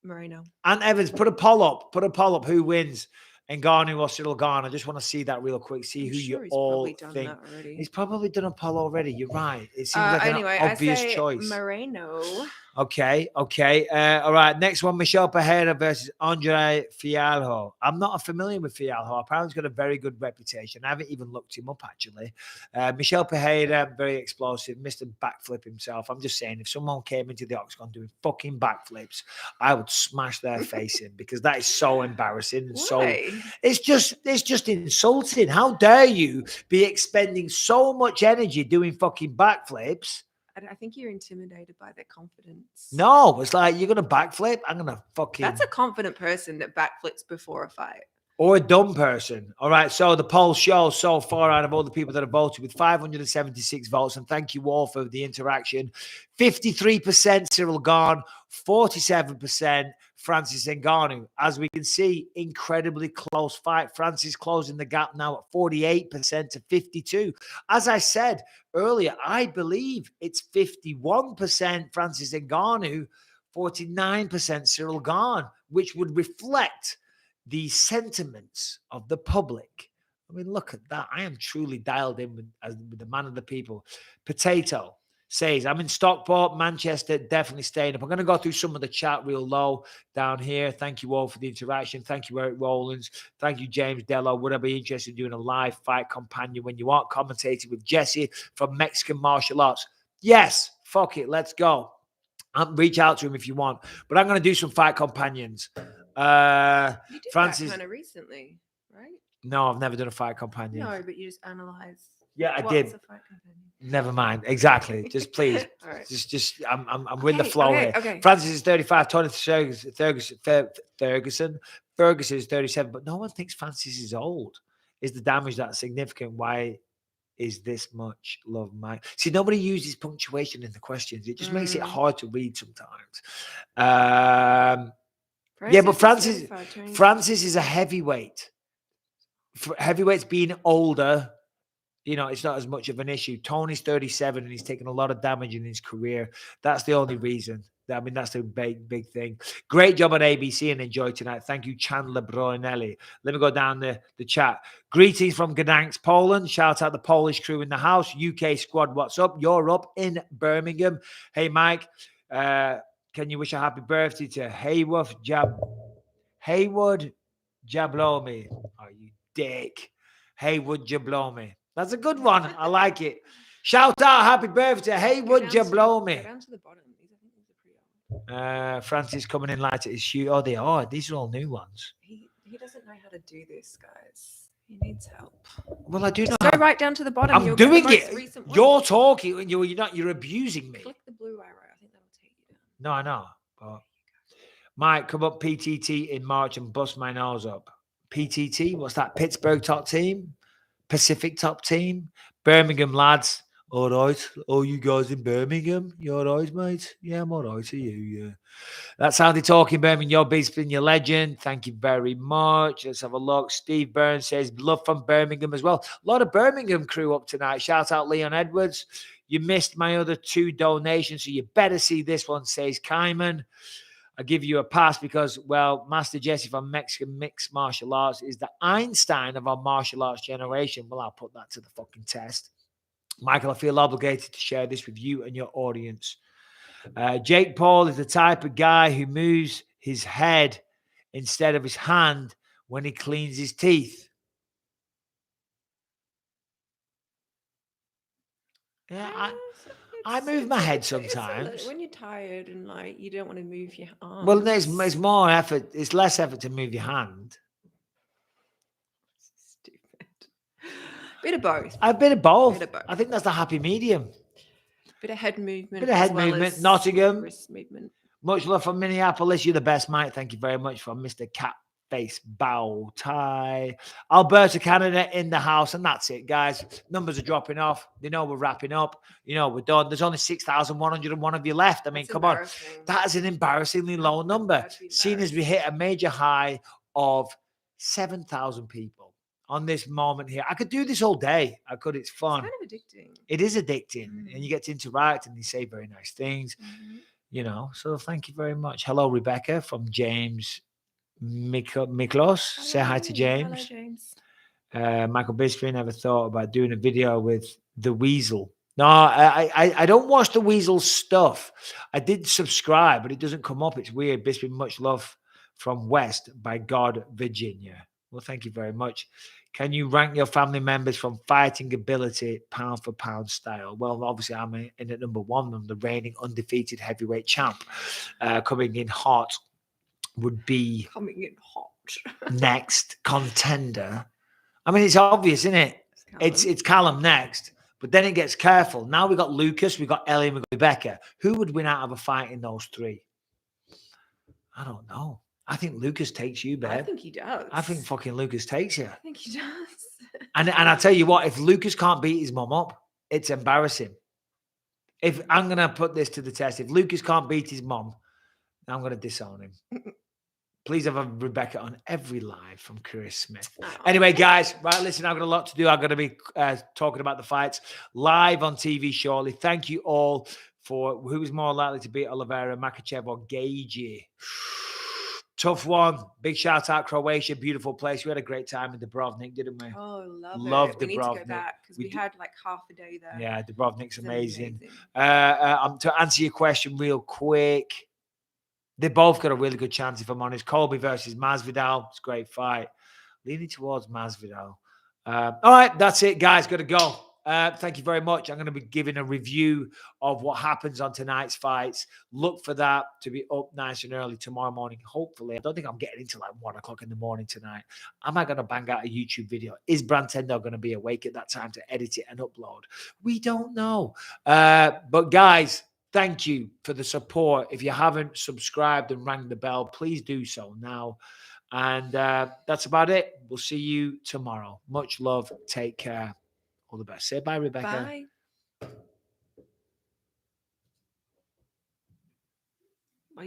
Moreno. Ant Evans, put a poll up. Who wins? Ngannou or Cyril Gane? I just want to see that real quick. See who you all think. He's probably done a poll already. You're right. It seems like an obvious choice. Moreno. Okay. All right. Next one, Michelle Pejera versus Andrei Fialo. I'm not familiar with Fialo. Apparently he's got a very good reputation. I haven't even looked him up, actually. Michelle Pejera, very explosive, missed a backflip himself. I'm just saying, if someone came into the octagon doing fucking backflips, I would smash their face in because that is so embarrassing. And it's just insulting. How dare you be expending so much energy doing fucking backflips? I think you're intimidated by their confidence. No, it's like, you're going to backflip? I'm going to fucking... That's a confident person that backflips before a fight. Or a dumb person. All right, so the poll shows so far out of all the people that have voted with 576 votes, and thank you all for the interaction. 53% Cyril Gane, 47% Francis Ngannou. As we can see, incredibly close fight. Francis closing the gap now at 48% to 52%. As I said earlier, I believe it's 51% Francis Ngannou, 49% Cyril Gane, which would reflect the sentiments of the public. I mean, look at that. I am truly dialed in with the man of the people. Potato says, I'm in Stockport, Manchester, definitely staying up. I'm going to go through some of the chat real low down here. Thank you all for the interaction. Thank you, Eric Rollins. Thank you, James Dello. Would I be interested in doing a live fight companion when you aren't commentating with Jesse from Mexican Martial Arts? Yes, fuck it, let's go. Reach out to him if you want. But I'm going to do some fight companions. You did Francis, that kind of recently, right? No, I've never done a fight companion. No, but you just analyze. Yeah, I did. A fight companion? Never mind. Exactly. Just please. All right. Just. I'm with the flow here. Okay. Francis is 35. Tony Ferguson is 37. But no one thinks Francis is old. Is the damage that significant? Why is this much love, Mike? See, nobody uses punctuation in the questions. It just makes it hard to read sometimes. Yeah, but Francis is a heavyweight. For heavyweights being older, it's not as much of an issue. Tony's 37 and he's taken a lot of damage in his career. That's the only reason. I mean, that's the big thing. Great job on ABC and enjoy tonight. Thank you, Chandler Broinelli. Let me go down the chat. Greetings from Gdansk, Poland. Shout out the Polish crew in the house. UK squad, what's up? You're up in Birmingham. Hey, Mike. Can you wish a happy birthday to Haywood Jablomi? Oh, you dick. Haywood Jablomi. That's a good one. I like it. Shout out, happy birthday to Haywood Jablomi. Go down to the bottom. These are pretty old. Francis coming in light at his shoe. Oh, they are. These are all new ones. He doesn't know how to do this, guys. He needs help. Well, I do know. Go right down to the bottom. I'm doing it. You're talking. You're abusing me. Click the blue arrow. I think that'll take you down. No, I know. But Mike, come up PTT in March and bust my nose up. PTT, what's that? Pittsburgh top team? Pacific top team? Birmingham lads. All right. Oh, you guys in Birmingham? You all right, mate? Yeah, I'm all right. Are you? Yeah. That's how they're talking, Birmingham. You're Bisping, your legend. Thank you very much. Let's have a look. Steve Burns says, love from Birmingham as well. A lot of Birmingham crew up tonight. Shout out Leon Edwards. You missed my other 2 donations, so you better see this one, says Kyman. I give you a pass because, well, Master Jesse from Mexican Mixed Martial Arts is the Einstein of our martial arts generation. Well, I'll put that to the fucking test. Michael, I feel obligated to share this with you and your audience. Jake Paul is the type of guy who moves his head instead of his hand when he cleans his teeth. Yeah, I move my head sometimes. When you're tired and like you don't want to move your arms. Well, there's more effort. It's less effort to move your hand. Stupid. Bit of both. A bit of both. Bit of both. I think that's the happy medium. Bit of head movement. Bit of head movement. Nottingham. Wrist movement. Much love from Minneapolis. You're the best, mate. Thank you very much from Mr. Catface Bow Tie. Alberta, Canada in the house. And that's it, guys. Numbers are dropping off. They know we're wrapping up. You know, we're done. There's only 6,101 of you left. I mean, come on. That is an embarrassingly low number. Seeing as we hit a major high of 7,000 people on this moment here. I could do this all day. I could. It's fun. It's kind of addicting. It is addicting. And you get to interact and they say very nice things. You know, so thank you very much. Hello, Rebecca from James Miklos. Say hi to James. Hello, James. Michael Bisping never thought about doing a video with the Weasel. No, I don't watch the Weasel stuff. I did subscribe, but it doesn't come up. It's weird. Bisping, much love from West by God, Virginia. Well, thank you very much. Can you rank your family members from fighting ability, pound for pound style? Well, obviously, I'm in at number one. I'm the reigning undefeated heavyweight champ. Coming in hot would be next contender. I mean, it's obvious, isn't it? It's Callum next, but then it gets careful. Now we've got Lucas, we've got Ellie, and we've got Rebecca. Who would win out of a fight in those three? I don't know. I think Lucas takes you, babe. I think he does. I think fucking Lucas takes you. I think he does. And I tell you what, if Lucas can't beat his mum up, it's embarrassing. If I'm going to put this to the test, if Lucas can't beat his mum, I'm going to disown him. Please have a Rebecca on every live from Chris Smith. Anyway, guys, right, listen, I've got a lot to do. I'm going to be talking about the fights live on TV shortly. Thank you all for who's more likely to beat Oliveira, Makachev, or Gagey. Tough one. Big shout out Croatia. Beautiful place. We had a great time in Dubrovnik, didn't we? Oh, love it. Dubrovnik. We need to go back because we had like half a day there. Yeah, Dubrovnik's amazing. To answer your question real quick, they both got a really good chance, if I'm honest. Colby versus Mas Vidal. It's a great fight. Leaning towards Mas Vidal. All right, that's it, guys. Got to go. Thank you very much. I'm going to be giving a review of what happens on tonight's fights. Look for that to be up nice and early tomorrow morning. Hopefully, I don't think I'm getting into like 1 o'clock in the morning tonight. Am I going to bang out a YouTube video? Is Brantendo going to be awake at that time to edit it and upload? We don't know. But guys, thank you for the support. If you haven't subscribed and rang the bell, please do so now. And that's about it. We'll see you tomorrow. Much love. Take care. All the best. Say bye, Rebecca. Bye.